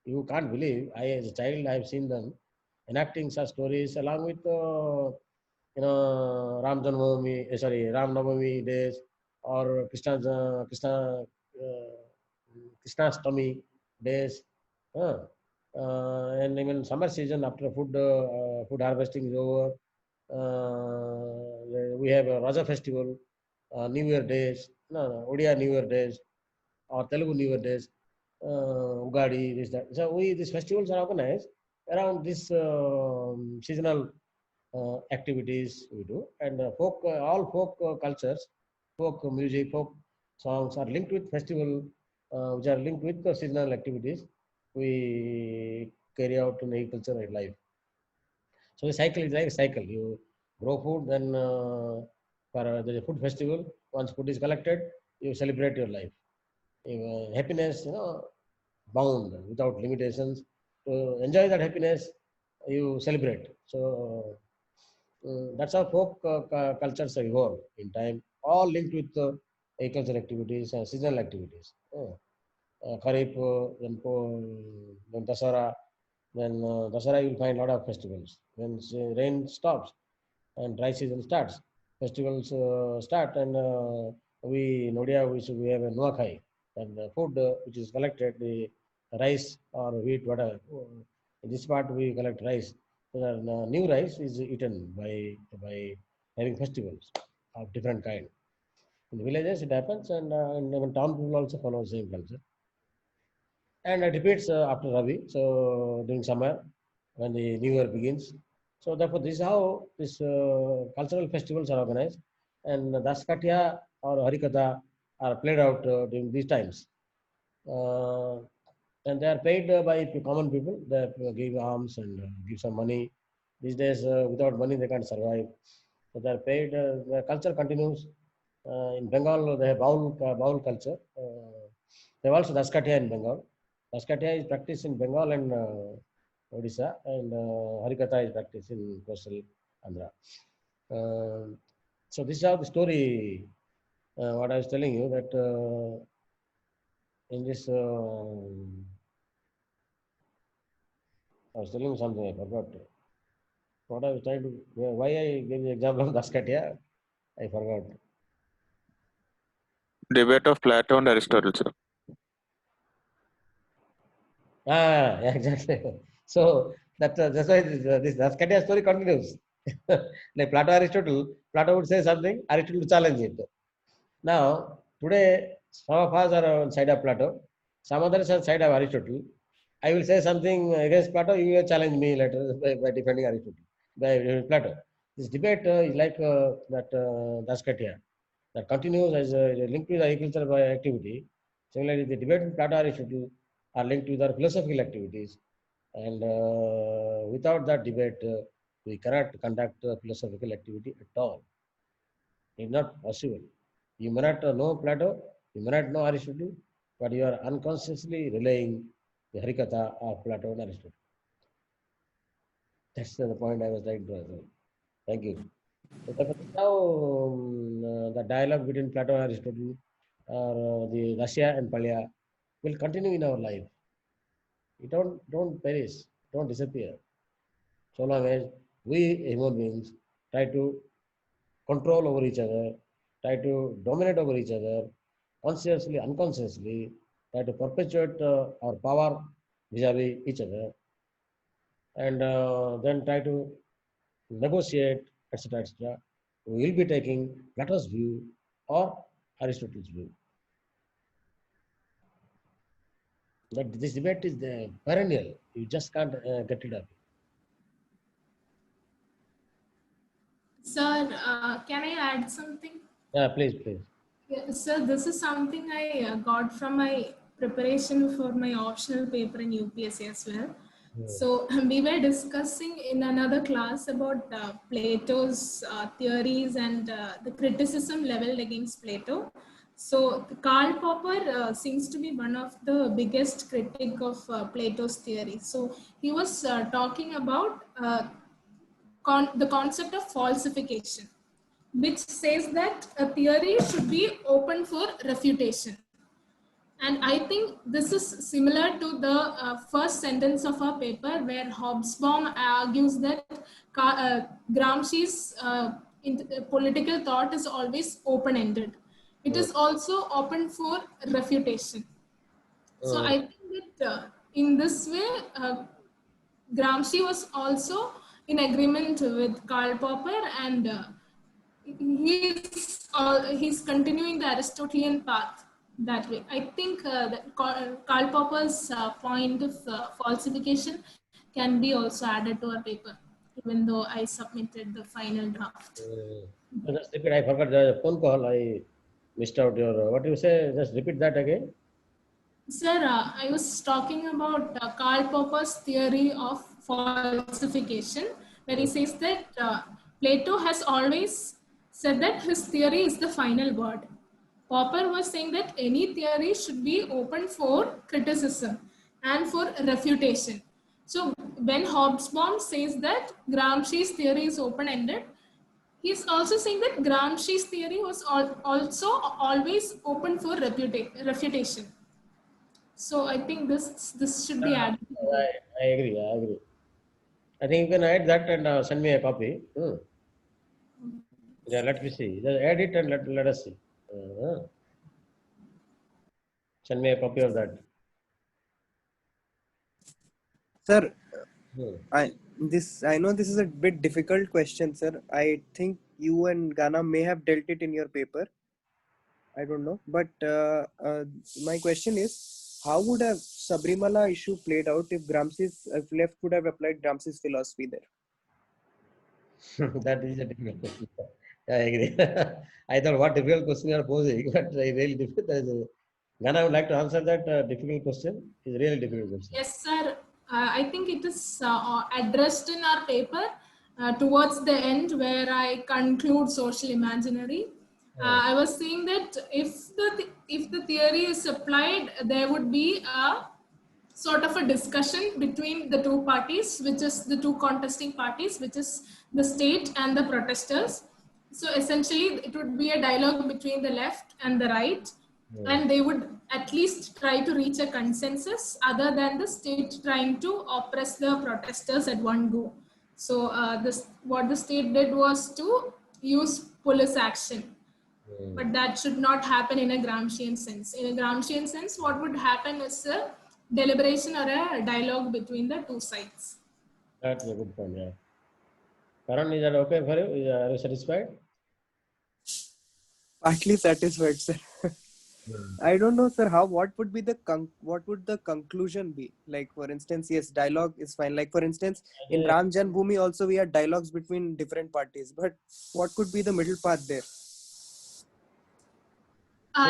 You can't believe. As a child, I have seen them enacting such stories along with Ram Janmavami, Ram Navami days, or Krishnastami days, and even summer season after food harvesting is over. We have a Raja festival, New Year days, Odia New Year days, or Telugu New Year days, Ugadi, this, that. So these festivals are organized around this seasonal activities we do. And all folk cultures, folk music, folk songs are linked with festival, which are linked with the seasonal activities we carry out in agriculture and life. So the cycle is like a cycle. You grow food, then for the food festival, once food is collected, you celebrate your life. Happiness, bound without limitations. To enjoy that happiness, you celebrate. So that's how folk cultures evolve in time, all linked with agricultural activities and seasonal activities. Kharif, then Dasara, then Dasara you will find a lot of festivals. When rain stops and dry season starts, festivals start, and we in Odia we have a Nuakhai, and the food which is collected, the rice or wheat, whatever. In this part we collect rice. So the new rice is eaten by having festivals of different kind. In the villages it happens, and even town people also follow the same culture. And it repeats after Rabi. So during summer, when the new year begins. So therefore, this is how these cultural festivals are organized, and Daskatya or Harikatha are played out during these times. And they are paid by common people. They give alms and give some money. These days, without money, they can't survive. So they are paid. The culture continues. In Bengal, they have Baul culture. They have also Daskatya in Bengal. Daskatya is practiced in Bengal and Odisha, and Harikatha is practiced in coastal Andhra. So this is how the story, what I was telling you, that in this, I was telling you something, I forgot. What I was trying to, why I gave the example of Daskatya, I forgot. Debate of Plato and Aristotle, sir. Yeah, exactly. So that's why this Daskatya story continues. Like Plato, Aristotle, Plato would say something, Aristotle would challenge it. Now, today, some of us are on side of Plato, some others are on side of Aristotle. I will say something against Plato, you will challenge me later by defending Aristotle, by Plato. This debate is like that Daskatya, that continues as a link with agricultural activity. Similarly, the debate with Plato, Aristotle are linked with our philosophical activities. And without that debate, we cannot conduct philosophical activity at all. It's not possible. You may not know Plato, you may not know Aristotle, but you are unconsciously relaying the Harikatha of Plato and Aristotle. That's the point I was trying to answer. Thank you. So now the dialogue between Plato and Aristotle, or the Russia and Palya, will continue in our life. It don't perish, don't disappear. So long as we human beings try to control over each other, try to dominate over each other, consciously, unconsciously, try to perpetuate our power vis-a-vis each other, and then try to negotiate, etc., etc. We will be taking Plato's view or Aristotle's view. But this debate is perennial. You just can't get rid of it. Sir, can I add something? Yeah, please, please. Yeah, sir, this is something I got from my preparation for my optional paper in UPSC as well. So we were discussing in another class about Plato's theories and the criticism leveled against Plato. So Karl Popper seems to be one of the biggest critic of Plato's theory. So he was talking about the concept of falsification, which says that a theory should be open for refutation. And I think this is similar to the first sentence of our paper, where Hobsbawm argues that Gramsci's political thought is always open-ended. It is also open for refutation. So I think that in this way, Gramsci was also in agreement with Karl Popper, and he's continuing the Aristotelian path that way. I think that Karl Popper's point of falsification can be also added to our paper, even though I submitted the final draft. Just repeat. I forgot the phone call. I missed out your. What you say? Just repeat that again. Sir, I was talking about Karl Popper's theory of falsification, where he says that Plato has always said that his theory is the final word. Popper was saying that any theory should be open for criticism and for refutation. So when Hobsbawm says that Gramsci's theory is open-ended, he's also saying that Gramsci's theory was also always open for refutation. So I think this should be added. I agree. I agree. I think you can add that and send me a copy. Yeah, let me see. Just add it and let us see. Send me a copy of that. Sir, I know this is a bit difficult question, sir. I think you and Ghana may have dealt it in your paper. I don't know, but my question is, how would a Sabrimala issue played out if left would have applied Gramsci's philosophy there? That is a difficult question. I agree. I thought what difficult question you are posing, but really difficult. Ghana would like to answer that difficult question. It's a really difficult question. Yes, sir. I think it is addressed in our paper towards the end, where I conclude social imaginary. I was saying that if the theory is applied, there would be a sort of a discussion between the two parties, which is the two contesting parties, which is the state and the protesters. So essentially, it would be a dialogue between the left and the right, and they would at least try to reach a consensus, other than the state trying to oppress the protesters at one go. So what the state did was to use police action. But that should not happen in a Gramscian sense. In a Gramscian sense, what would happen is a deliberation or a dialogue between the two sides. That's a good point, yeah. Karan, is that okay for you? Are you satisfied? Partly satisfied, sir. I don't know, sir. What would be the conclusion be? Like, for instance, yes, dialogue is fine. Like, for instance, in Ram Janmabhoomi also we had dialogues between different parties. But what could be the middle path there?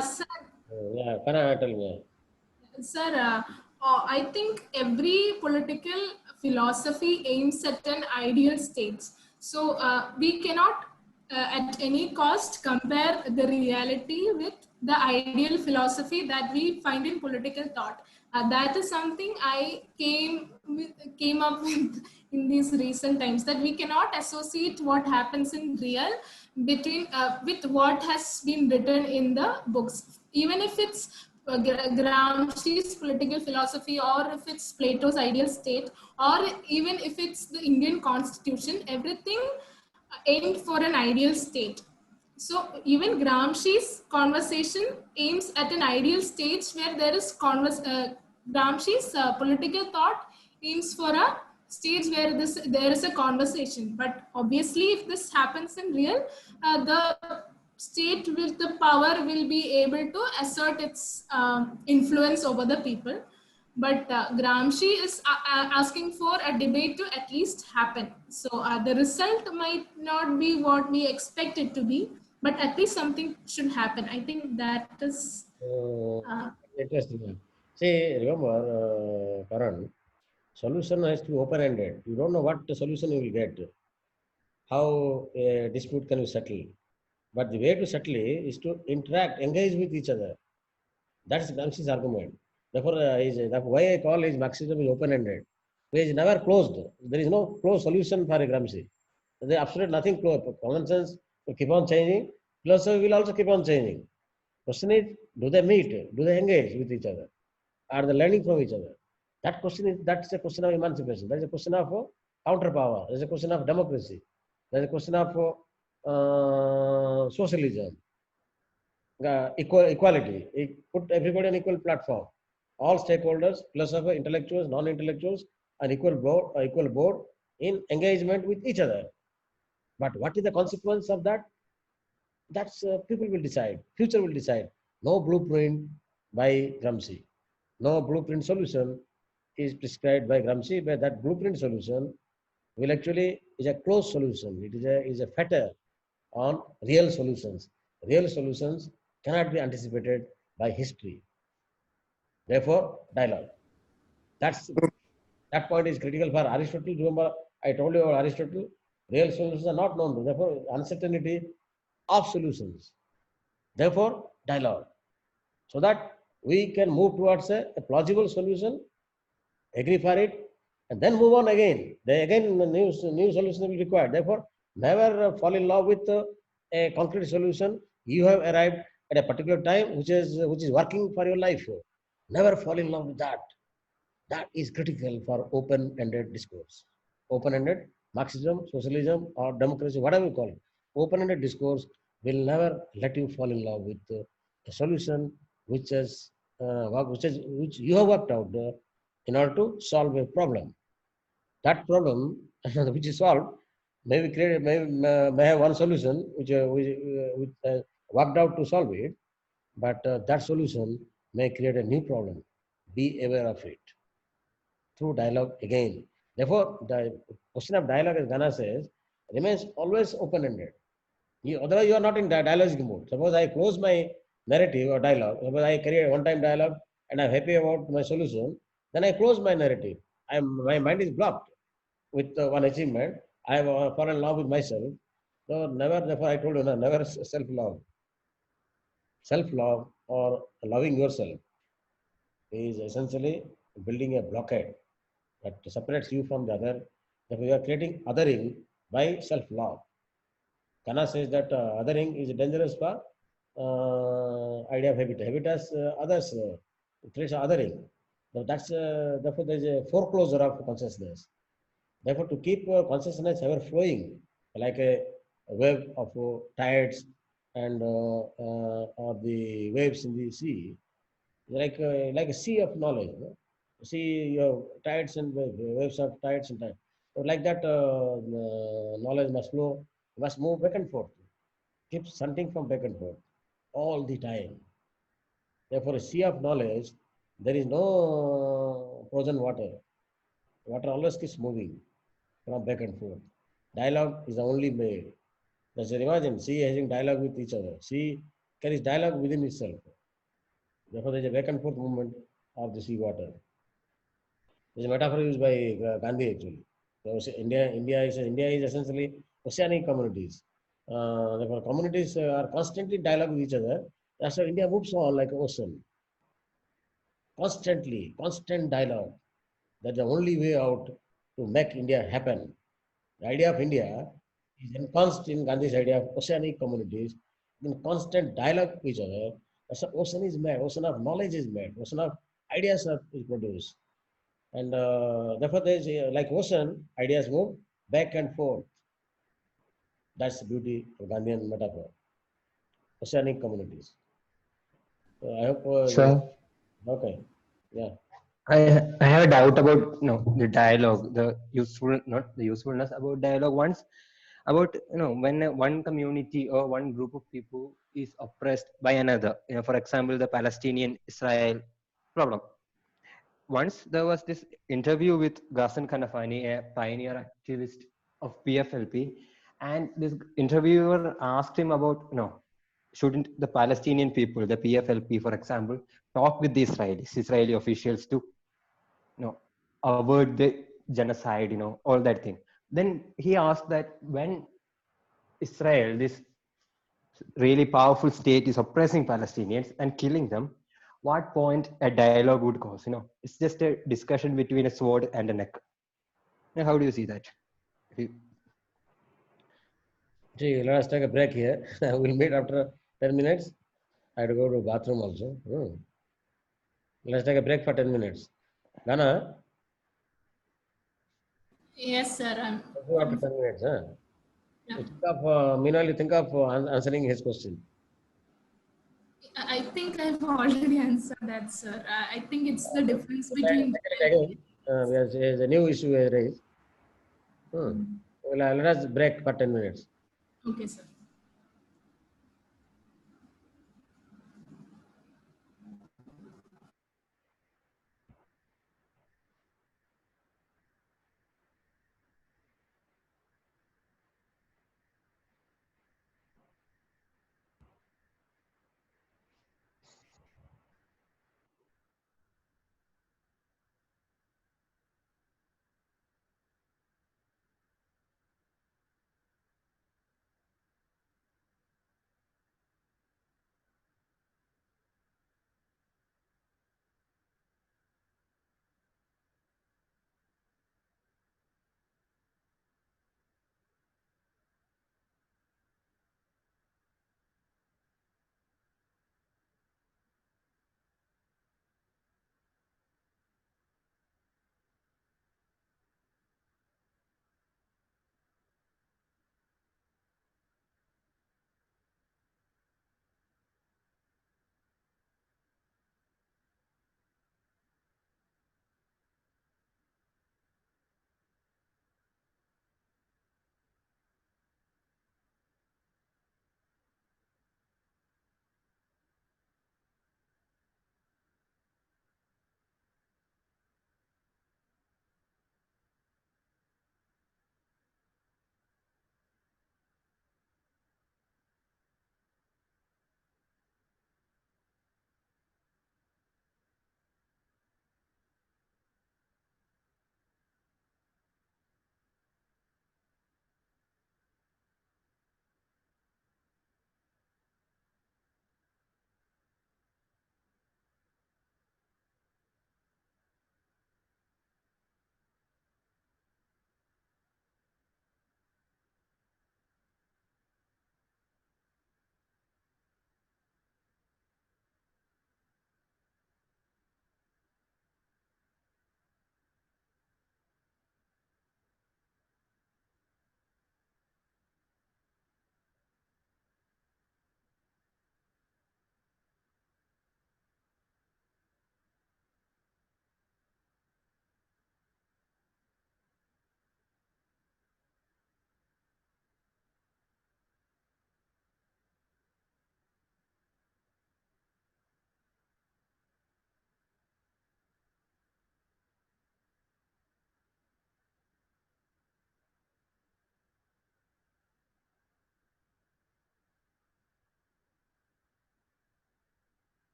Sir, Yeah, Karan, tell me. Sir, I think every political philosophy aims at an ideal state. So we cannot at any cost compare the reality with the ideal philosophy that we find in political thought. That is something I came up with in these recent times, that we cannot associate what happens in real between with what has been written in the books, even if it's Gramsci's political philosophy, or if it's Plato's ideal state, or even if it's the Indian constitution. Everything aimed for an ideal state. So even Gramsci's conversation aims at an ideal stage where there is Gramsci's political thought aims for a stage where there is a conversation. But obviously, if this happens in real, the state with the power will be able to assert its influence over the people. But Gramsci is asking for a debate to at least happen. So the result might not be what we expect it to be, but at least something should happen. I think that is. Uh, Interesting. Yeah. See, remember, Karan, solution has to be open-ended. You don't know what the solution you will get, how a dispute can be settled. But the way to settle it is to interact, engage with each other. That's Gramsci's argument. Therefore, that's why I call his Marxism is open-ended. It is never closed. There is no closed solution for a Gramsci. There is absolutely nothing closed. Common sense will keep on changing. Philosophy will also keep on changing. Question is, do they meet? Do they engage with each other? Are they learning from each other? That's a question of emancipation. That's a question of counterpower. That's a question of democracy. That's a question of socialism, equality. Put everybody on equal platform. All stakeholders, philosophers, intellectuals, non-intellectuals, are equal board in engagement with each other. But what is the consequence of that? That's people will decide. Future will decide. No blueprint by Gramsci. No blueprint solution is prescribed by Gramsci, but that blueprint solution will actually is a closed solution. It is a fetter on real solutions. Real solutions cannot be anticipated by history. Therefore, dialogue. That's that point is critical for Aristotle. Remember, I told you about Aristotle. Real solutions are not known. Therefore, uncertainty of solutions. Therefore, dialogue. So that we can move towards a plausible solution, agree for it, and then move on again. Again, new solution will be required. Therefore, never fall in love with a concrete solution. You have arrived at a particular time which is working for your life. Never fall in love with that. That is critical for open-ended discourse. Open-ended Marxism, socialism, or democracy, whatever you call it. Open-ended discourse will never let you fall in love with a solution which you have worked out in order to solve a problem. That problem which is solved may have one solution which worked out to solve it, but that solution may create a new problem. Be aware of it through dialogue again. Therefore, the question of dialogue, as Ghana says, remains always open-ended. Otherwise, you are not in dialogic mode. Suppose I close my narrative or dialogue, suppose I create a one-time dialogue and I'm happy about my solution, then I close my narrative. My mind is blocked with one achievement. I have fallen in love with myself. So never, therefore I told you, never self-love. Self-love or loving yourself is essentially building a blockade that separates you from the other. Therefore, you are creating othering by self-love. Kana says that othering is dangerous for idea of habitus. Habitus, others creates othering. So that's therefore there is a foreclosure of consciousness. Therefore, to keep consciousness ever flowing, like a wave of tides and or the waves in the sea, like a sea of knowledge. You know? See your tides and waves of tides and tides. So like that, knowledge must flow, must move back and forth. Keep hunting from back and forth all the time. Therefore, a sea of knowledge, there is no frozen water. Water always keeps moving from back and forth. Dialogue is the only way. That's imagine sea having dialogue with each other. Sea carries dialogue within itself. Therefore, there is a back and forth movement of the sea water. There's a metaphor used by Gandhi actually. So India is essentially oceanic communities. Therefore, communities are constantly dialogue with each other. That's why India moves on like ocean. Constantly, constant dialogue. That's the only way out to make India happen. The idea of India is enhanced in Gandhi's idea of oceanic communities in constant dialogue with each other. That's why ocean is made, ocean of knowledge is made, ocean of ideas are produced. And therefore, there's like ocean, ideas move back and forth. That's the beauty of Gandhian metaphor. oceanic communities. So I hope So okay, yeah. I have a doubt about the dialogue, the useful not the usefulness about dialogue. Once about when one community or one group of people is oppressed by another. For example, the Palestinian Israel problem. Once there was this interview with Ghassan Kanafani, a pioneer activist of PFLP, and this interviewer asked him about shouldn't the Palestinian people, the PFLP, for example, talk with the Israeli officials to avert the genocide, all that thing. Then he asked that when Israel, this really powerful state, is oppressing Palestinians and killing them, what point a dialogue would cause? It's just a discussion between a sword and a neck. Now, how do you see that? Gee, let us take a break here. We'll meet after 10 minutes. I have to go to bathroom also. Let's take a break for 10 minutes. Ghana, Yes, sir. go after 10 minutes. Huh? Yeah. You think of, Meenal, you think of answering his question. I think I've already answered that, sir. I think it's the difference between. Again, there's a new issue raised. Well, let us break for 10 minutes. Okay, sir.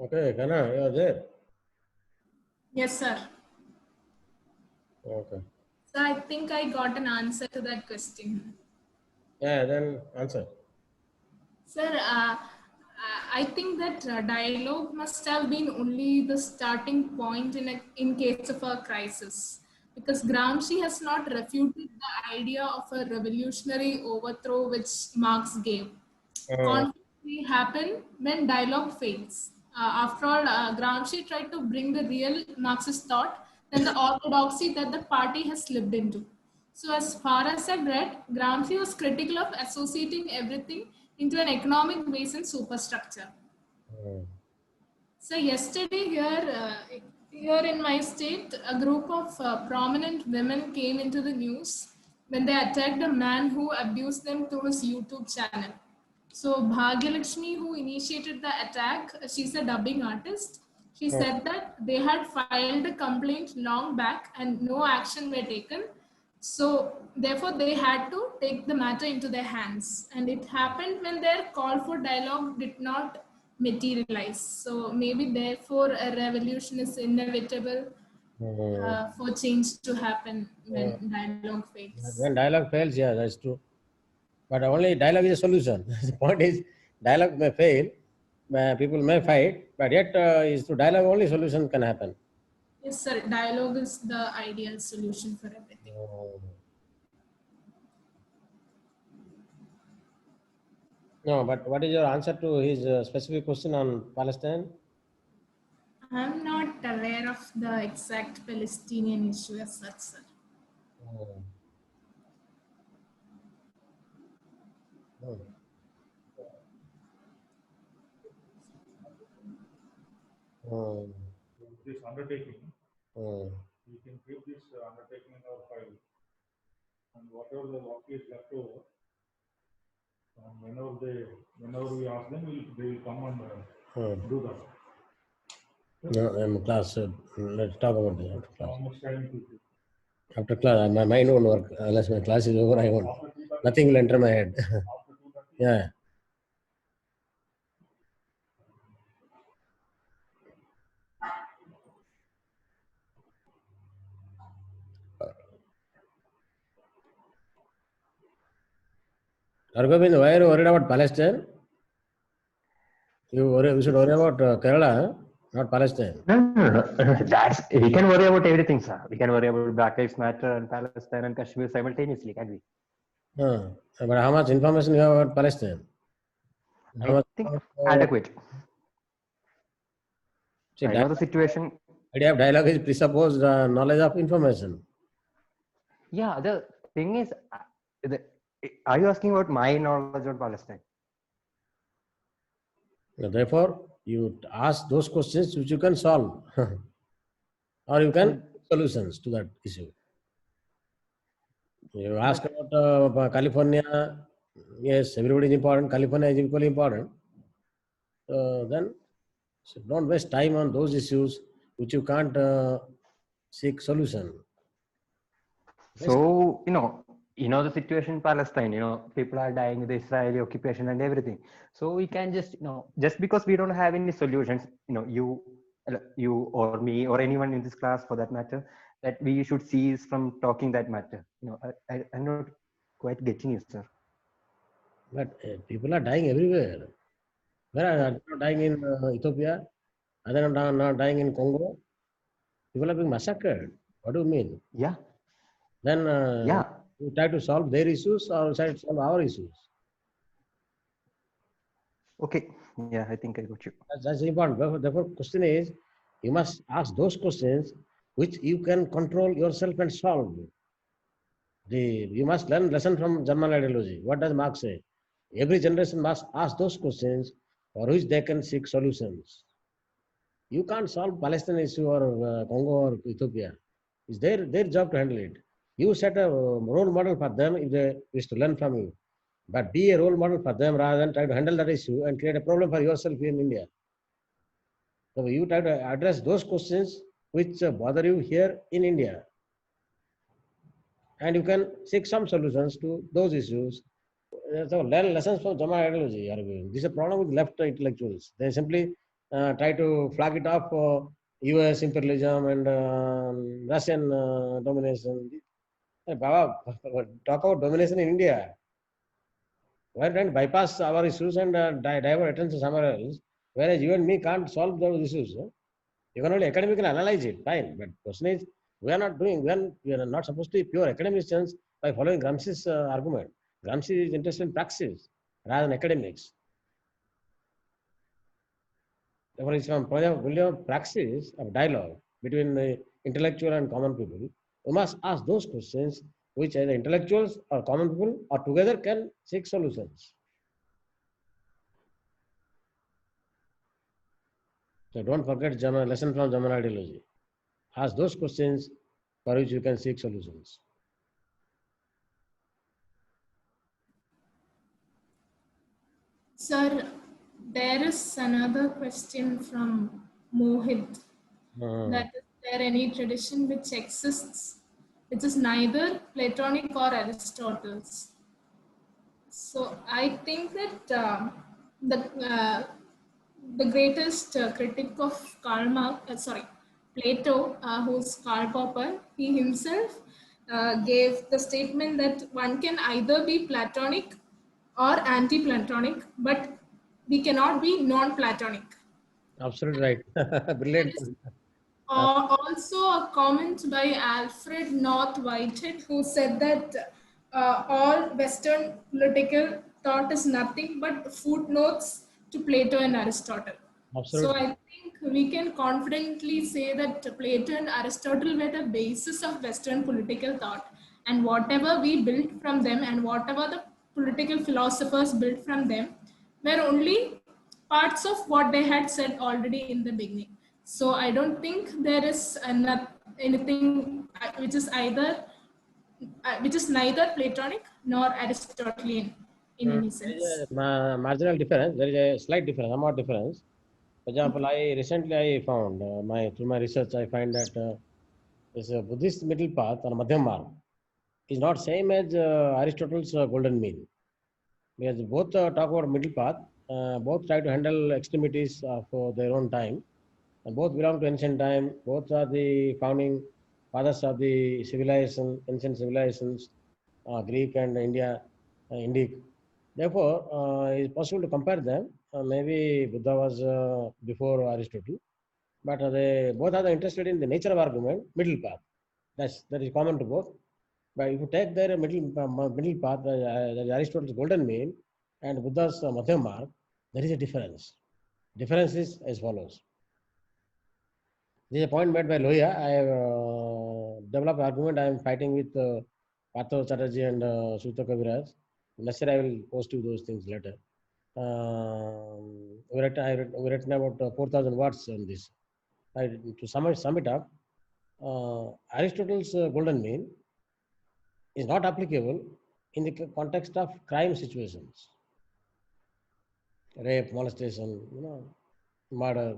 Okay, Kana, you are there. Yes, sir. Okay. So I think I got an answer to that question. Yeah, then answer. Sir, I think that dialogue must have been only the starting point in case of a crisis, because Gramsci has not refuted the idea of a revolutionary overthrow which Marx gave. Uh, Conflict may happen when dialogue fails. After all, Gramsci tried to bring the real Marxist thought than the orthodoxy that the party has slipped into. So, as far as I've read, Gramsci was critical of associating everything into an economic base and superstructure. uh, So yesterday here in my state, a group of prominent women came into the news when they attacked a man who abused them through his YouTube channel. So Bhagyalakshmi, who initiated the attack, she's a dubbing artist. She said that they had filed a complaint long back and no action were taken. So therefore they had to take the matter into their hands. And it happened when their call for dialogue did not materialize. So maybe therefore a revolution is inevitable uh, for change to happen when dialogue fails. when dialogue fails, yeah, that's true. But only dialogue is a solution. The point is, dialogue may fail, people may fight, but yet is through dialogue only solution can happen. Yes, sir. Dialogue is the ideal solution for everything. No, but what is your answer to his specific question on Palestine? I'm not aware of the exact Palestinian issue as such, sir. Oh. Oh. Oh. This undertaking, Oh. we can keep this undertaking in our file, and whatever the work is left over, whenever we ask them, they will come and Oh. do that. No, I'm class. Let's talk about this after class. How much time it will take? After class, my mind won't work unless my class is over. I won't. After 2:30, Nothing will enter my head. after 2:30, Yeah. Argobind, why are you worried about Palestine? You should worry about Kerala, not Palestine. No. That's we can worry about everything, sir. We can worry about Black Lives Matter and Palestine and Kashmir simultaneously, can we? But how much information you have about Palestine? How I much think about, adequate. see, I know the situation. idea of dialogue is presupposed knowledge of information. Yeah, the thing is, are you asking about my knowledge on Palestine? Therefore, you ask those questions which you can solve, or you can solutions to that issue. You ask about California. Yes, everybody is important. California is equally important. Then so don't waste time on those issues which you can't seek solution. So, the situation in Palestine, people are dying with the Israeli occupation and everything. So we can just because we don't have any solutions, you or me or anyone in this class for that matter, that we should cease from talking that matter. I'm not quite getting you, sir. But people are dying everywhere. Where are they not dying in Ethiopia? Are they not dying in Congo? People are being massacred. What do you mean? Yeah. Then Yeah. you try to solve their issues or try to solve our issues. Okay. Yeah, I think I got you. That's important. Therefore, question is, you must ask those questions which you can control yourself and solve. You must learn lesson from German ideology. What does Marx say? Every generation must ask those questions for which they can seek solutions. You can't solve Palestine issue or Congo or Ethiopia. It's their job to handle it. You set a role model for them if they wish to learn from you. But be a role model for them rather than try to handle that issue and create a problem for yourself in India. So you try to address those questions which bother you here in India. And you can seek some solutions to those issues. So learn lessons from German ideology. This is a problem with left intellectuals. They simply try to flag it off US imperialism and Russian domination. Hey, Baba, talk about domination in India. Why don't bypass our issues and divert attention somewhere else? Whereas you and me can't solve those issues. You can only academically analyze it, fine. But question is, we are not supposed to be pure academicians by following Gramsci's argument. Gramsci is interested in praxis rather than academics. Therefore, it's from point of view of praxis of dialogue between the intellectual and common people. We must ask those questions which either intellectuals or common people or together can seek solutions. So don't forget German lesson from German ideology. Ask those questions for which you can seek solutions. Sir, there is another question from Mohit. That is there any tradition which exists, which is neither Platonic or Aristotle's? So I think that the greatest critic of Plato, who's Karl Popper, he himself gave the statement that one can either be Platonic or anti-Platonic, but we cannot be non-Platonic. Absolutely right. Brilliant. Also a comment by Alfred North Whitehead, who said that all Western political thought is nothing but footnotes to Plato and Aristotle. Absolutely. So I think we can confidently say that Plato and Aristotle were the basis of Western political thought, and whatever we built from them and whatever the political philosophers built from them were only parts of what they had said already in the beginning. So I don't think there is anything which is neither Platonic nor Aristotelian in any sense. There is a marginal difference. There is a slight difference, somewhat difference. For example, I found through my research, I find that this Buddhist middle path or Madhyam Marg is not same as Aristotle's golden mean. Because both talk about middle path, both try to handle extremities of their own time. And both belong to ancient time. Both are the founding fathers of the civilization, ancient civilizations, Greek and Indic. Therefore, it's possible to compare them. Maybe Buddha was before Aristotle, but they both are interested in the nature of argument, middle path. That is common to both. But if you take their middle path, Aristotle's golden mean and Buddha's Madhyam Marg, there is a difference. Difference is as follows. This is a point made by Lohia. I have developed argument. I am fighting with Partho Chatterjee and Sutta Kaviraj. Necessarily, I will post you those things later. We written about 4,000 words on this. To sum it up, Aristotle's golden mean is not applicable in the context of crime situations. Rape, molestation, murder,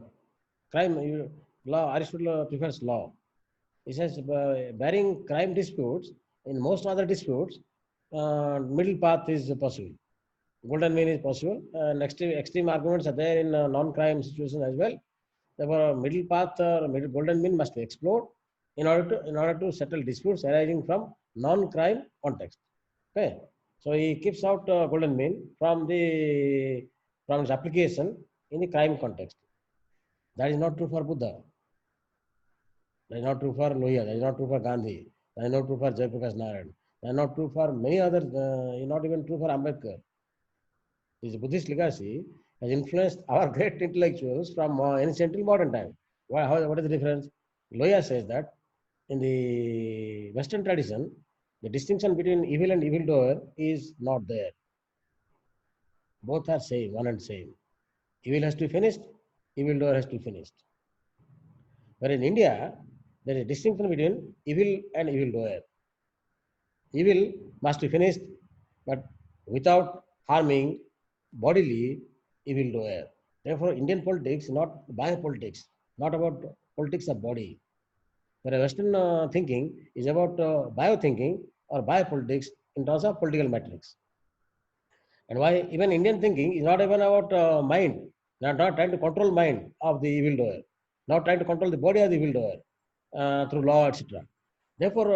crime. Law, Aristotle prefers law. He says, barring crime disputes, in most other disputes, middle path is possible. Golden mean is possible. And extreme arguments are there in non-crime situations as well. Therefore, middle path or golden mean must be explored in order to settle disputes arising from non-crime context. Okay. So he keeps out golden mean from its application in the crime context. That is not true for Buddha. That is not true for Lohia. That is not true for Gandhi. That is not true for Jayaprakash Narayan. That is not true for many others. Not even true for Ambedkar. This Buddhist legacy has influenced our great intellectuals from ancient till modern time. What is the difference? Lohia says that in the Western tradition, the distinction between evil and evildoer is not there. Both are same, one and same. Evil has to be finished, evildoer has to be finished. Whereas in India, there is a distinction between evil and evildoer. Evil must be finished, but without harming bodily evildoer. Therefore, Indian politics is not biopolitics, not about politics of body. Whereas Western thinking is about biothinking or biopolitics in terms of political metrics. And why even Indian thinking is not even about mind, not trying to control mind of the evildoer, not trying to control the body of the evildoer through law, etc. Therefore,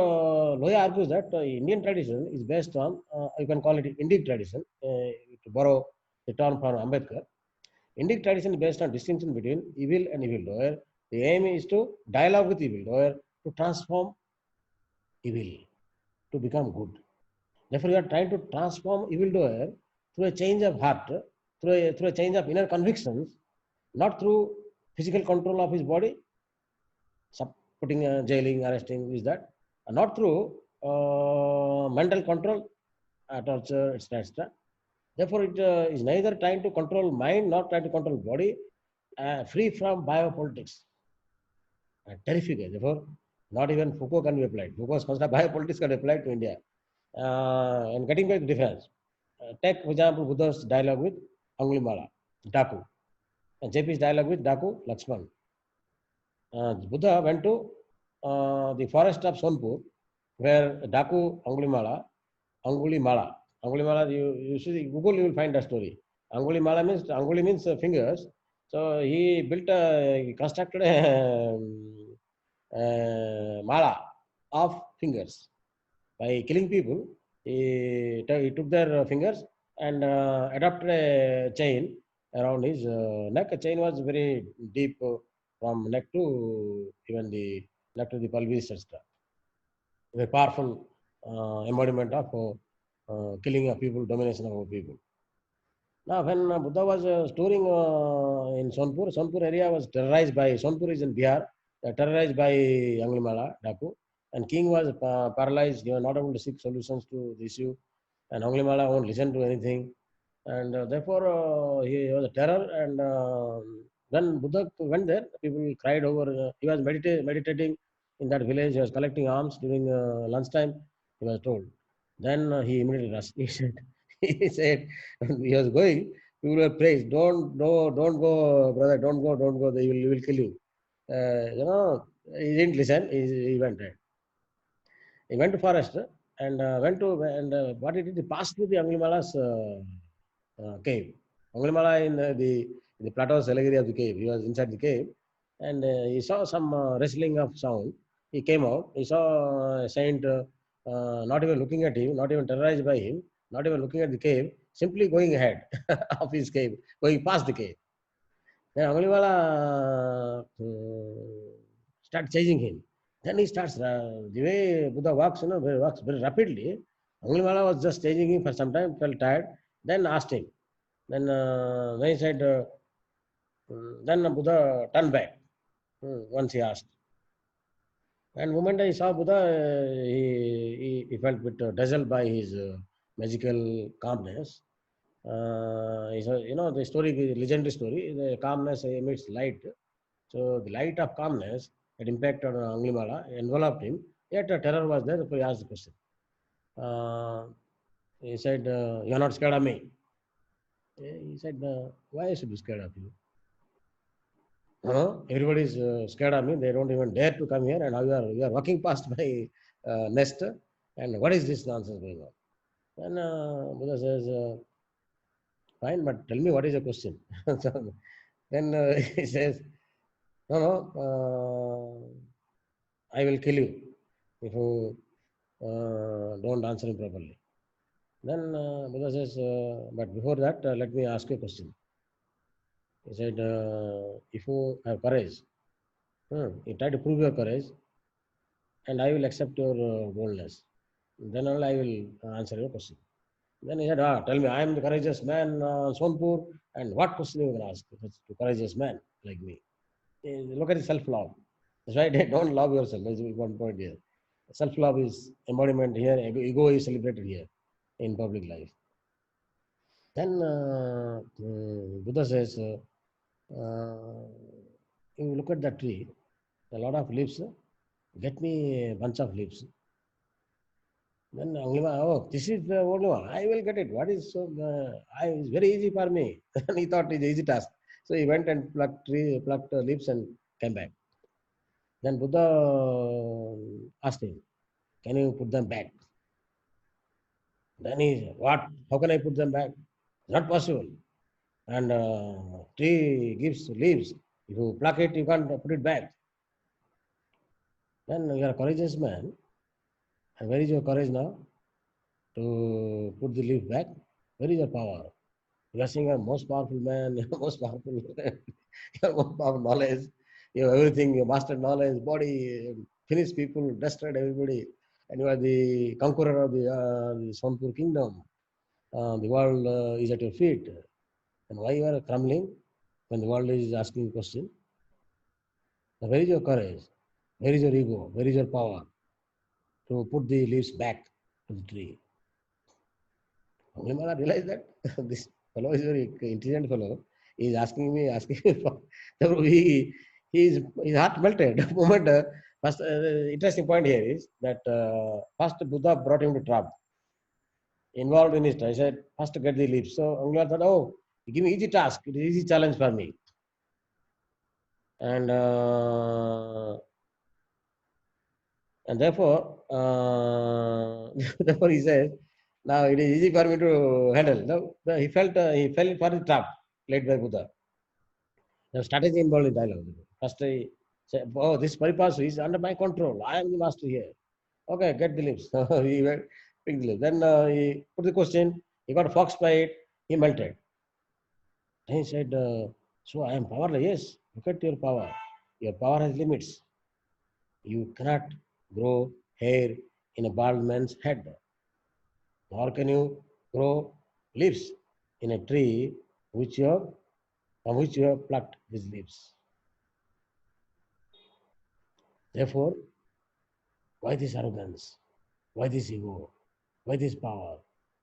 Loya argues that Indian tradition is based on, you can call it Indic tradition, to borrow the term from Ambedkar. Indic tradition is based on distinction between evil and evildoer. The aim is to dialogue with evildoer to transform evil, to become good. Therefore, you are trying to transform evildoer through a change of heart, through a change of inner convictions, not through physical control of his body, putting, jailing, arresting, is that, not through mental control, torture, etc., etc. Therefore, it is neither trying to control mind nor trying to control body, free from biopolitics. Terrific. Therefore, not even Foucault can be applied. Foucault's concept of biopolitics can be applied to India. And getting back to difference, take, for example, Buddha's dialogue with Angulimala, Daku, and JP's dialogue with Daku, Lakshman. Buddha went to the forest of Sonpur, where Daku, Angulimala, you see, Google, you will find the story. Anguli means fingers. So he constructed a mala of fingers. By killing people, he took their fingers and adopted a chain around his neck. A chain was very deep from neck to even the neck to the pelvis, etc. A powerful embodiment of killing of people, domination of people. Now, when Buddha was touring in Sonpur area was terrorized by, Sonpur is in Bihar, terrorized by Angulimala, Daku, and king was paralyzed. He was not able to seek solutions to the issue, and Angulimala won't listen to anything, and therefore he was a terror. And when Buddha went there, people cried over. He was meditating in that village. He was collecting alms during lunchtime. He was told. Then he immediately rushed. He said, he said, he was going. People were praised. Don't go, brother. Don't go. They will kill you. He didn't listen. He went there. He went to forest and what he did, he passed through the Angulimala's cave. Angulimala in the plateau area of the cave. He was inside the cave, and he saw some wrestling of sound. He came out. He saw a saint not even looking at him, not even terrorized by him, not even looking at the cave, simply going ahead of his cave, going past the cave. Then Angulimala started chasing him. Then he starts, the way Buddha walks, walks very rapidly. Angulimala was just chasing him for some time, felt tired, then asked him. Then when he said, then Buddha turned back, once he asked. And the moment I saw Buddha, he felt a bit dazzled by his magical calmness. The story, the legendary story, the calmness emits light. So the light of calmness had impacted on Angulimala, enveloped him. Yet a terror was there, so he asked the question. He said, "You're not scared of me." He said, "Why I should be scared of you? Everybody is scared of me. They don't even dare to come here, and now you are walking past my nest. And what is this nonsense going on?" Then Buddha says, "Fine, but tell me what is the question." So then he says, "No, I will kill you if you don't answer me properly." Then Buddha says, "But before that, let me ask you a question." He said, "If you have courage, you try to prove your courage, and I will accept your boldness. Then only I will answer your question." Then he said, "Tell me, I am the courageous man, Sonpur, and what question you can ask to courageous man like me?" Look at the self-love. That's why don't love yourself. That's one point here. Self-love is embodiment here. Ego is celebrated here in public life. Then Buddha says, you look at that tree, a lot of leaves. Get me a bunch of leaves. Then this is the only one. I will get it. What is so? It's very easy for me. He thought it's an easy task. So he went and plucked leaves and came back. Then Buddha asked him, "Can you put them back?" Then he said, "What? How can I put them back? Not possible. and tree gives leaves. If you pluck it, you can't put it back. Then you are a courageous man. And where is your courage now to put the leaf back? Where is your power? You are saying you are most powerful man, you are most powerful, you have most powerful knowledge, you have everything, you mastered knowledge, body, finished people, destroyed everybody, and you are the conqueror of the Sonpur kingdom. The world is at your feet. And why you are crumbling when the world is asking you question? Now, where is your courage? Where is your ego? Where is your power to put the leaves back to the tree? Angulimala realized that this fellow is a very intelligent fellow. He is asking me for. So his heart melted. The moment, first, interesting point here is that first Buddha brought him to trap, involved in his try. He said, first get the leaves. So Angulimala thought, oh, give me easy task. It is easy challenge for me. And therefore, therefore he says, now it is easy for me to handle. No, he fell for the trap laid by Buddha. The strategy involved in dialogue. First he said, oh, this Paripasu is under my control. I am the master here. Okay, get the lips. He went, picked the lips. Then he put the question. He got a fox bite. He melted. Then he said, so I am powerless. Yes, look at your power. Your power has limits. You cannot grow hair in a bald man's head. Nor can you grow leaves in a tree from which you have plucked these leaves. Therefore, why this arrogance? Why this ego? Why this power?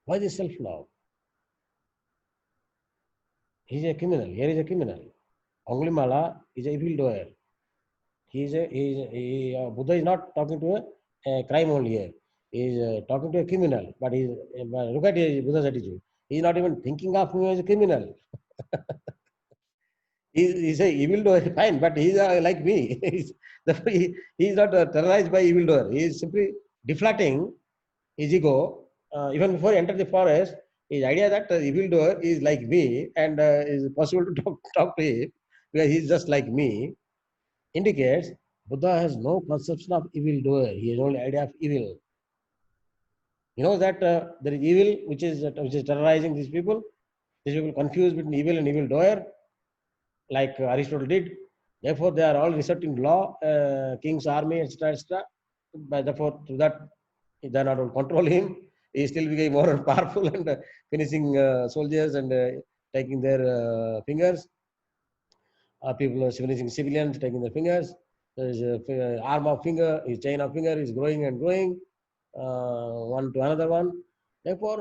Why this self-love? He is a criminal. Here is a criminal. Angulimala is a evildoer. Buddha is not talking to a crime only here. He is talking to a criminal. But look at Buddha's attitude. He is not even thinking of him as a criminal. He's a evildoer, fine, but he's like me. He's not terrorized by evildoer. He is simply deflating his ego. Even before he entered the forest, his idea that evildoer is like me and is possible to talk to him because he's just like me indicates Buddha has no conception of evildoer. He has only idea of evil. He knows that there is evil which is terrorizing these people. These people confused between evil and evildoer, like Aristotle did. Therefore, they are all resorting to law, king's army, etc., etc. Therefore, through that, they are not able to control him. He still became more and powerful and finishing soldiers and taking their fingers. People are finishing civilians, taking their fingers. There is a arm of finger, his chain of finger is growing and growing, one to another one. Therefore,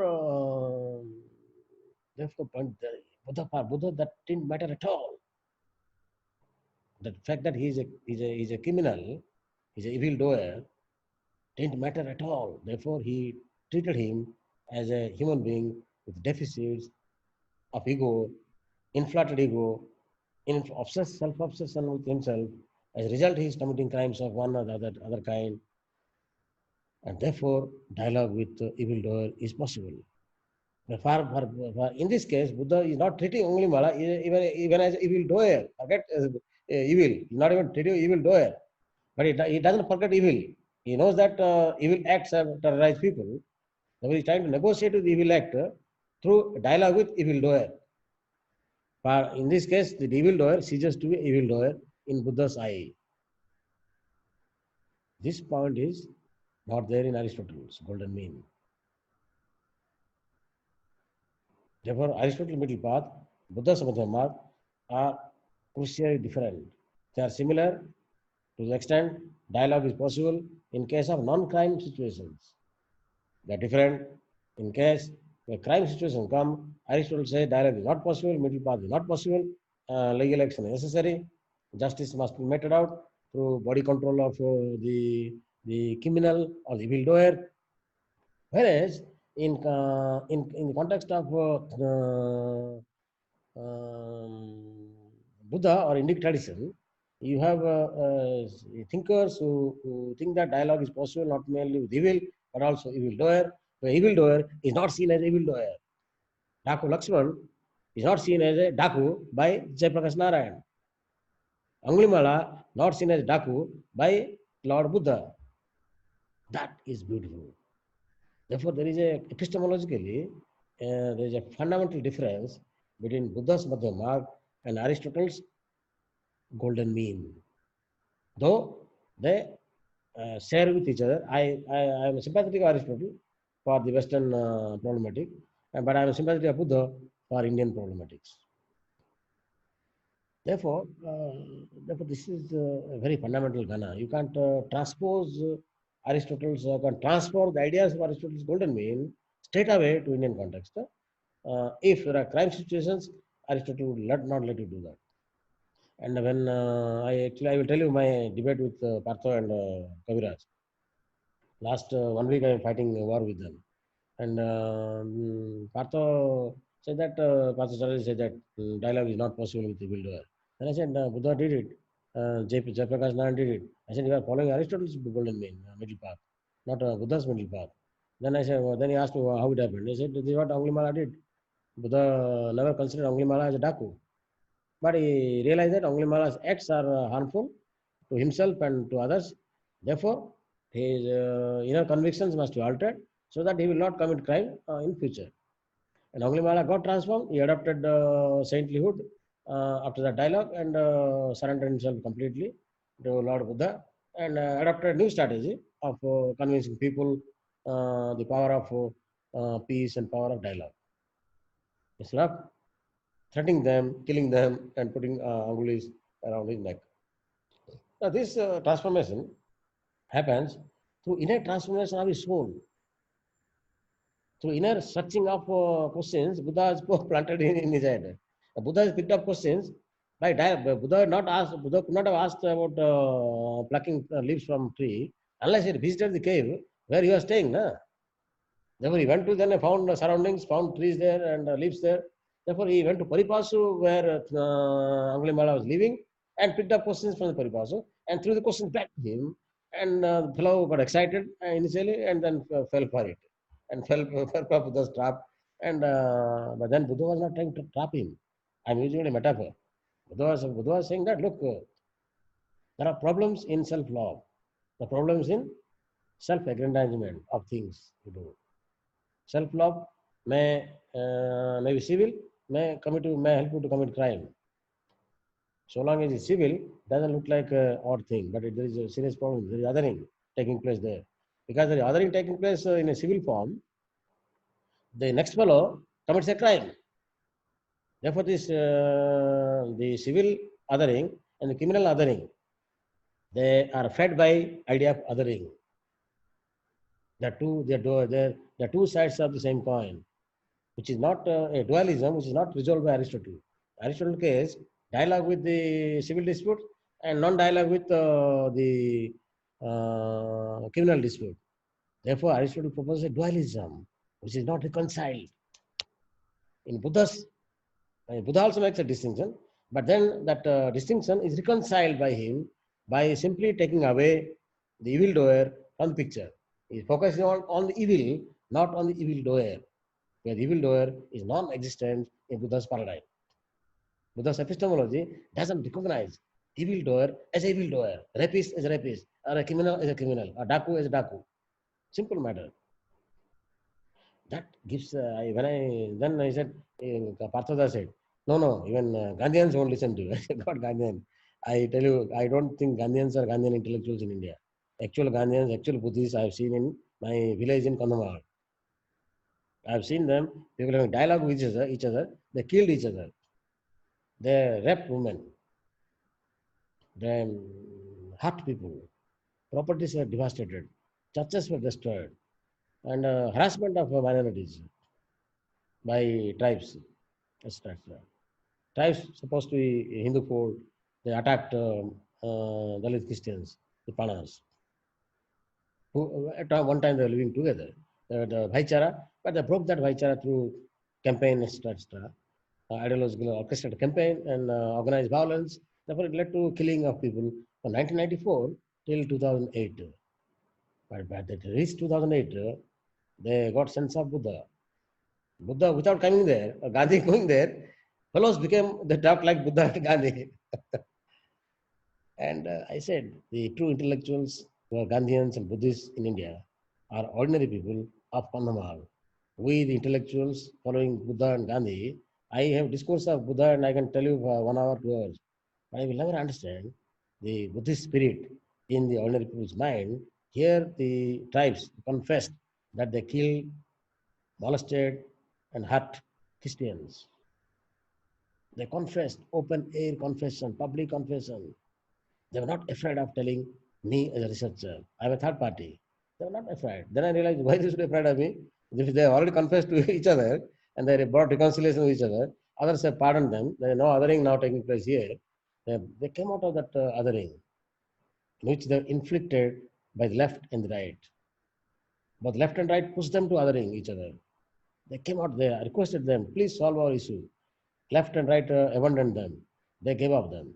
Buddha, that didn't matter at all. The fact that he's a criminal, he's an evildoer, didn't matter at all. Therefore, he treated him as a human being with deficits of ego, inflated ego, self-obsession with himself. As a result, he is committing crimes of one or the other kind. And therefore, dialogue with evildoer is possible. In this case, Buddha is not treating Angulimala even as evildoer. Forget evil. He's not even treating evildoer. But he doesn't forget evil. He knows that evil acts have terrorized people. So he is trying to negotiate with the evil actor through dialogue with evildoer. But in this case, the evildoer ceases to be evildoer in Buddha's eye. This point is not there in Aristotle's golden mean. Therefore, Aristotle's middle path, Buddha's Madhyama path are crucially different. They are similar to the extent dialogue is possible in case of non-crime situations. They are different in case a crime situation come. Aristotle says dialogue is not possible, middle path is not possible, legal action is necessary, justice must be meted out through body control of the criminal or the evildoer. Whereas in the context of Buddha or Indic tradition, you have thinkers who think that dialogue is possible not merely with evil but also evildoer. The evildoer is not seen as evildoer. Thakur Lakshman is not seen as a Daku by Jayaprakash Narayan. Angulimala not seen as Daku by Lord Buddha. That is beautiful. Therefore, there is a epistemologically, there is a fundamental difference between Buddha's Madhyama Marg and Aristotle's golden mean. Though they share with each other, I am sympathetic of Aristotle for the Western problematic, but I am sympathetic of Buddha for Indian problematics. Therefore, this is a very fundamental Ghana. You can't transpose Aristotle's, can transfer the ideas of Aristotle's golden mean straight away to Indian context. If there are crime situations, Aristotle would not let you do that. And when I will tell you my debate with Partho and Kaviraj. Last 1 week I am fighting a war with them. And Partho said that, Partho Charali said that dialogue is not possible with the builder. Then I said, Buddha did it. Jayaprakash Narayan did it. I said, you are following Aristotle's golden mean, middle path, not Buddha's middle path. Then I said, then he asked me how it happened. He said, this is what Angulimala did. Buddha never considered Angulimala as a Daku. But he realized that Angulimala's acts are harmful to himself and to others. Therefore, his inner convictions must be altered so that he will not commit crime in future. And Angulimala got transformed. He adopted saintlyhood after that dialogue and surrendered himself completely to Lord Buddha and adopted a new strategy of convincing people the power of peace and power of dialogue. Instead of threatening them, killing them, and putting angulis around his neck. Now, this transformation happens through inner transformation of his soul. Through inner searching of questions, Buddha has planted in his head. Buddha has picked up questions by Buddha could not have asked about plucking leaves from tree unless he visited the cave where he was staying. Therefore, he went to then found surroundings, found trees there and leaves there. Therefore, he went to Paripasu where Angulimala was living and picked up questions from the Paripasu and threw the questions back to him. And the fellow got excited initially and then fell for it and fell for Buddha's trap. And but then Buddha was not trying to trap him. I'm using a metaphor. Buddha was saying that, look, there are problems in self-love. The problems in self-aggrandizement of things you do. Self-love may be civil, may help you to commit crime. So long as it's civil, doesn't look like an odd thing, but there is a serious problem. There is othering taking place there. Because there is othering taking place in a civil form, the next fellow commits a crime. Therefore, this the civil othering and the criminal othering, they are fed by idea of othering. They are two sides of the same coin, which is not a dualism, which is not resolved by Aristotle. Aristotle case, dialogue with the civil dispute and non-dialogue with the criminal dispute. Therefore, Aristotle proposes a dualism, which is not reconciled. In Buddha also makes a distinction, but then that distinction is reconciled by him by simply taking away the evildoer from the picture. He is focusing on the evil, not on the evildoer, where the evildoer is non-existent in Buddha's paradigm. Buddha's epistemology doesn't recognize evildoer as a evildoer, rapist as a rapist, or a criminal as a criminal, or Daku as a Daku. Simple matter. That gives, then I said, Parthoda said, no, even Gandhians won't listen to you. I said, God, Gandhian. I tell you, I don't think Gandhians are Gandhian intellectuals in India. Actual Gandhians, actual Buddhists I have seen in my village in Kandhamal. I have seen them, people having dialogue with each other, they killed each other. They raped women. They hurt people. Properties were devastated. Churches were destroyed. And harassment of minorities by tribes. Tribes supposed to be Hindu fold. They attacked Dalit Christians, the Panas, who at one time they were living together. The Bhaichara, but they broke that Bhaichara through campaign, etc. Ideological orchestrated campaign and organized violence. Therefore, it led to killing of people from 1994 till 2008. But by the reached 2008, they got sense of Buddha. Buddha, without coming there, Gandhi going there, Fellows became, they talked like Buddha and Gandhi. And I said, the true intellectuals who are Gandhians and Buddhists in India are ordinary people of Kandhamal. We, the intellectuals following Buddha and Gandhi, I have discourse of Buddha and I can tell you for 1 hour, 2 hours. But I will never understand the Buddhist spirit in the ordinary people's mind. Here, the tribes confessed that they killed, molested, and hurt Christians. They confessed, open air confession, public confession. They were not afraid of telling me as a researcher. I'm a third party. They were not afraid. Then I realized why they should be afraid of me. If they already confessed to each other and they brought reconciliation with each other, others have pardoned them. There is no othering now taking place here. They came out of that othering, which they inflicted by the left and the right. But left and right pushed them to othering each other. They came out there, requested them, please solve our issue. Left and right abandoned them. They gave up them.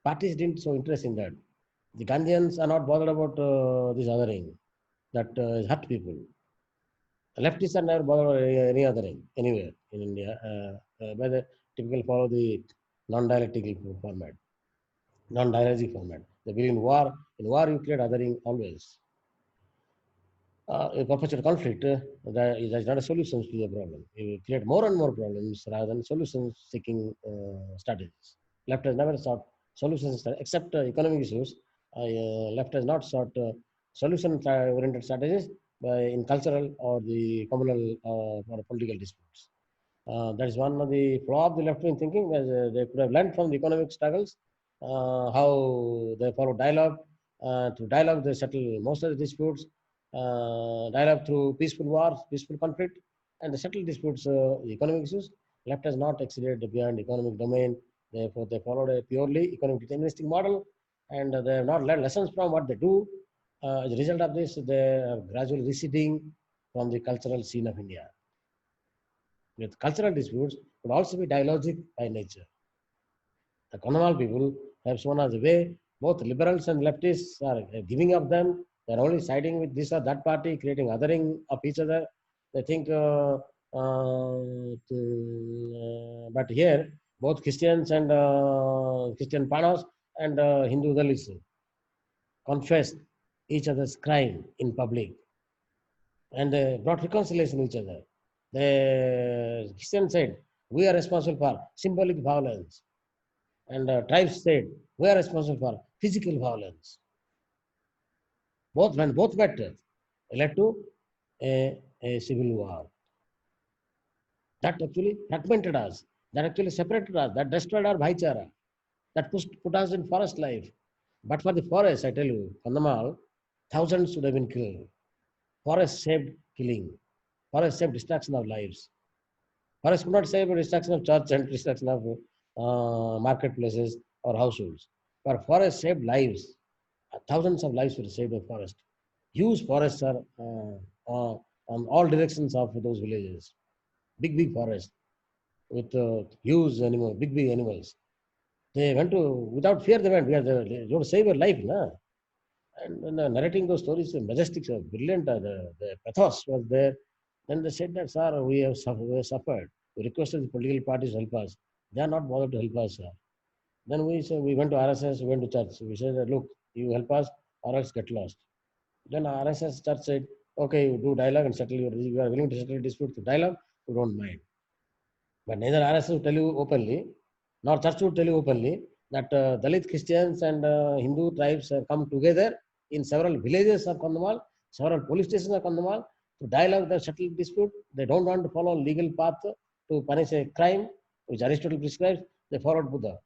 Parties didn't show interest in that. The Gandhians are not bothered about this othering that hurt people. The leftists are never bothered about any othering anywhere in India. By the typical follow the non-dialectical format, non-dialogic format. They believe in war. In war, you create othering always. A perpetual conflict, that is not a solution to the problem. You create more and more problems rather than solution-seeking strategies. Left has never sought solutions except economic issues. Left has not sought solution-oriented strategies in cultural or the communal or political disputes. That is one of the flaw of the left-wing thinking. They could have learned from the economic struggles how they follow dialogue. Through dialogue, they settle most of the disputes. Dialogue through peaceful wars, peaceful conflict, and the settle disputes, economic issues. Left has not exceeded beyond economic domain. Therefore, they followed a purely economic deterministic model, and they have not learned lessons from what they do. As a result of this, they are gradually receding from the cultural scene of India. With cultural disputes could also be dialogic by nature. The Kandhamal people have shown us the way. Both liberals and leftists are giving up them. They're only siding with this or that party, creating othering of each other. They think, but here, both Christians and Christian Panos and Hindu Dalits confessed each other's crime in public. And they brought reconciliation with each other. The Christians said, we are responsible for symbolic violence. And tribes said, we are responsible for physical violence. Both, when both met, led to a civil war. That actually fragmented us. That actually separated us. That destroyed our bhaichara. That put us in forest life. But for the forest, I tell you, Kandhamal, thousands should have been killed. Forest saved killing. Forest saved destruction of lives. Forest could not save destruction of church and destruction of marketplaces or households. But forest saved lives. Thousands of lives were saved by forest. Huge forests are on all directions of those villages. Big forests with huge animals, big animals. They went to, without fear they went, they want to save your life. Na? And narrating those stories, majestic, brilliant, the pathos was there. Then they said that, sir, we have suffered. We requested the political parties to help us. They are not bothered to help us, sir. Then we went to RSS, we went to church. We said that, look, you help us or else get lost. Then RSS church said, okay, you do dialogue and settle you are willing to settle dispute through dialogue, you don't mind. But neither RSS will tell you openly, nor church will tell you openly that Dalit Christians and Hindu tribes have come together in several villages of Kandhamal, several police stations of Kandhamal, to dialogue the settle dispute. They don't want to follow legal path to punish a crime which Aristotle prescribes. They followed Buddha.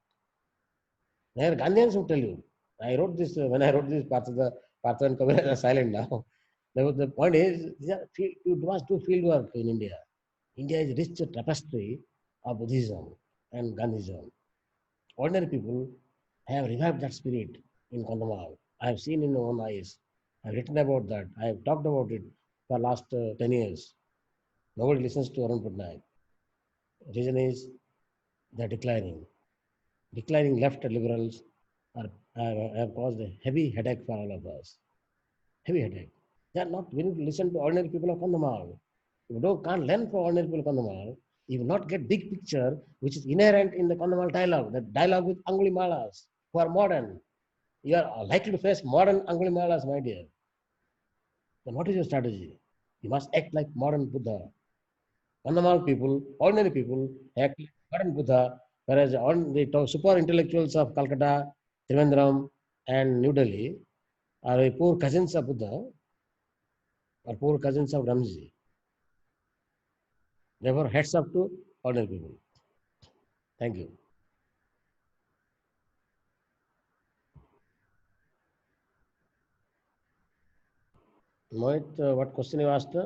There Gandhians will tell you. I wrote this, when I wrote this, Partha and Kabir are silent now. The point is, you must do field work in India. India is rich tapestry of Buddhism and Gandhism. Ordinary people have revived that spirit in Kandhamal. I have seen in my own eyes. I have written about that. I have talked about it for the last 10 years. Nobody listens to Arun Patnaik. Reason is they're declining. Declining left liberals have caused a heavy headache for all of us. Heavy headache. They are not willing to listen to ordinary people of Kandhamal. If you can't learn from ordinary people of Kandhamal, You will not get big picture, which is inherent in the Kandhamal dialogue, the dialogue with Angulimalas, who are modern. You are likely to face modern Angulimalas, my dear. Then what is your strategy? You must act like modern Buddha. Kandhamal people, ordinary people, act like modern Buddha, whereas the super intellectuals of Calcutta, Trivandrum, and New Delhi are poor cousins of Buddha or poor cousins of Ramji. Therefore, heads up to ordinary people. Thank you. Mohit, what question you asked?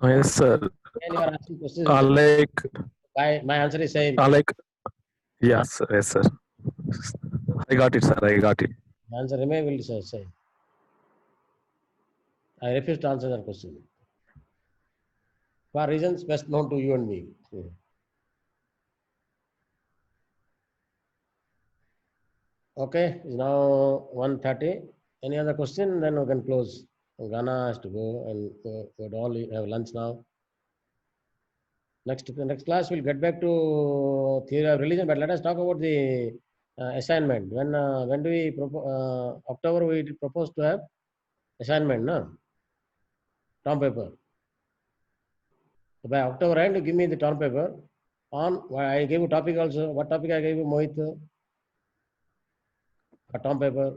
Yes, sir. And you are asking questions. Like, My answer is same. like, yes, yes, sir. I got it, sir. I got it. The answer remain will say. I refuse to answer that question. For reasons best known to you and me. Okay, it's now 1:30. Any other question? Then we can close. Ghana has to go and we'd all have lunch now. The next class we'll get back to theory of religion, but let us talk about the assignment. When do we propose? October we propose to have assignment, no? Term paper. So by October end, you give me the term paper. I gave you topic also. What topic I gave you, Mohit? A term paper.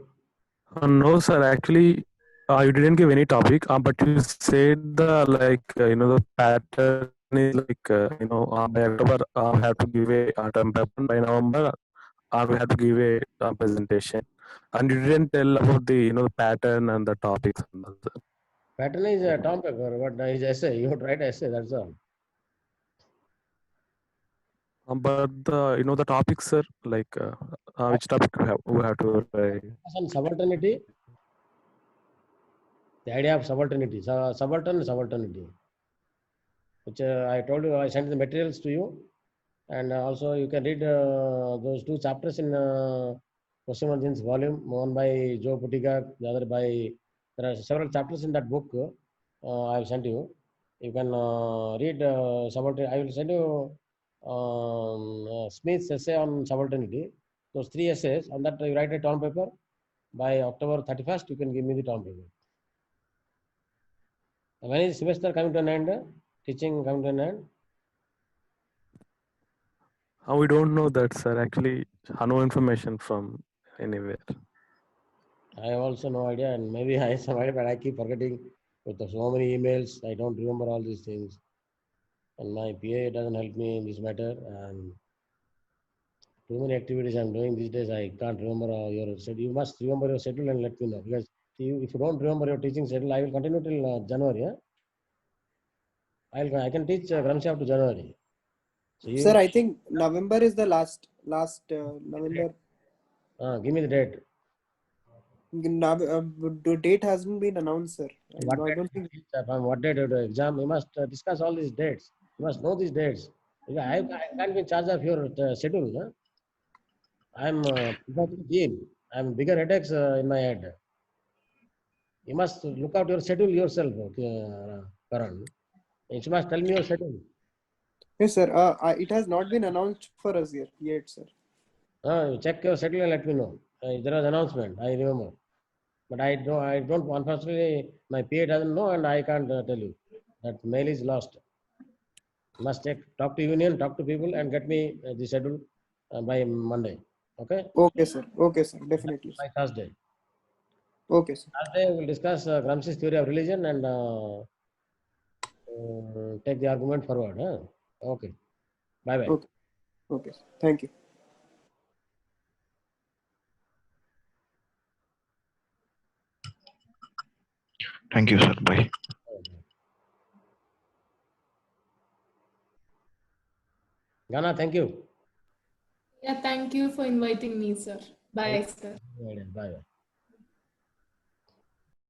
No, sir. Actually, you didn't give any topic, but you said the pattern is by October we have to give a term paper. By November, we have to give a presentation. And you didn't tell about the pattern and the topics. Pattern is a term paper. What is essay? You write essay. That's all. But the topics, sir, which topic we have to write? Some subalternity. The idea of subalternity. Subalternity. Which I told you, I sent the materials to you. And also you can read those two chapters in Kosimardin's volume, one by Joe Putika, the other by, there are several chapters in that book I have sent you. You can read subalternity. I will send you Smith's essay on subalternity. Those 3 essays, on that you write a term paper. By October 31st, you can give me the term paper. When is semester coming to an end? Teaching coming to an end? We don't know that, sir. Actually, no information from anywhere. I have also no idea, and maybe I have some idea, but I keep forgetting with so many emails. I don't remember all these things. And my PA doesn't help me in this matter. And too many activities I'm doing these days, I can't remember your schedule. You must remember your schedule and let me know. Because if you don't remember your teaching schedule, I will continue till January. Yeah? I can teach Gramsci up to January. So Sir, I think November is the last November. Give me the date. The date hasn't been announced, sir. I don't think. From what date of the exam? You must discuss all these dates. You must know these dates. I can't be in charge of your schedule. Huh? I'm team. I'm bigger headaches in my head. You must look out your schedule yourself, Karan. You must tell me your schedule. Yes, sir. It has not been announced for us yet, sir. You check your schedule and let me know. There was announcement. I remember, but I don't. Unfortunately, my PA doesn't know, and I can't tell you. That mail is lost. You must talk to union, talk to people, and get me the schedule by Monday. Okay. Okay, sir. Okay, sir. Definitely. By Thursday. Okay, sir. Thursday we'll discuss Gramsci's theory of religion and take the argument forward. Huh? Okay. Bye bye. Okay. Okay. Thank you. Thank you, sir. Bye. Ghana, thank you. Yeah, thank you for inviting me, sir. Bye, sir. Bye bye.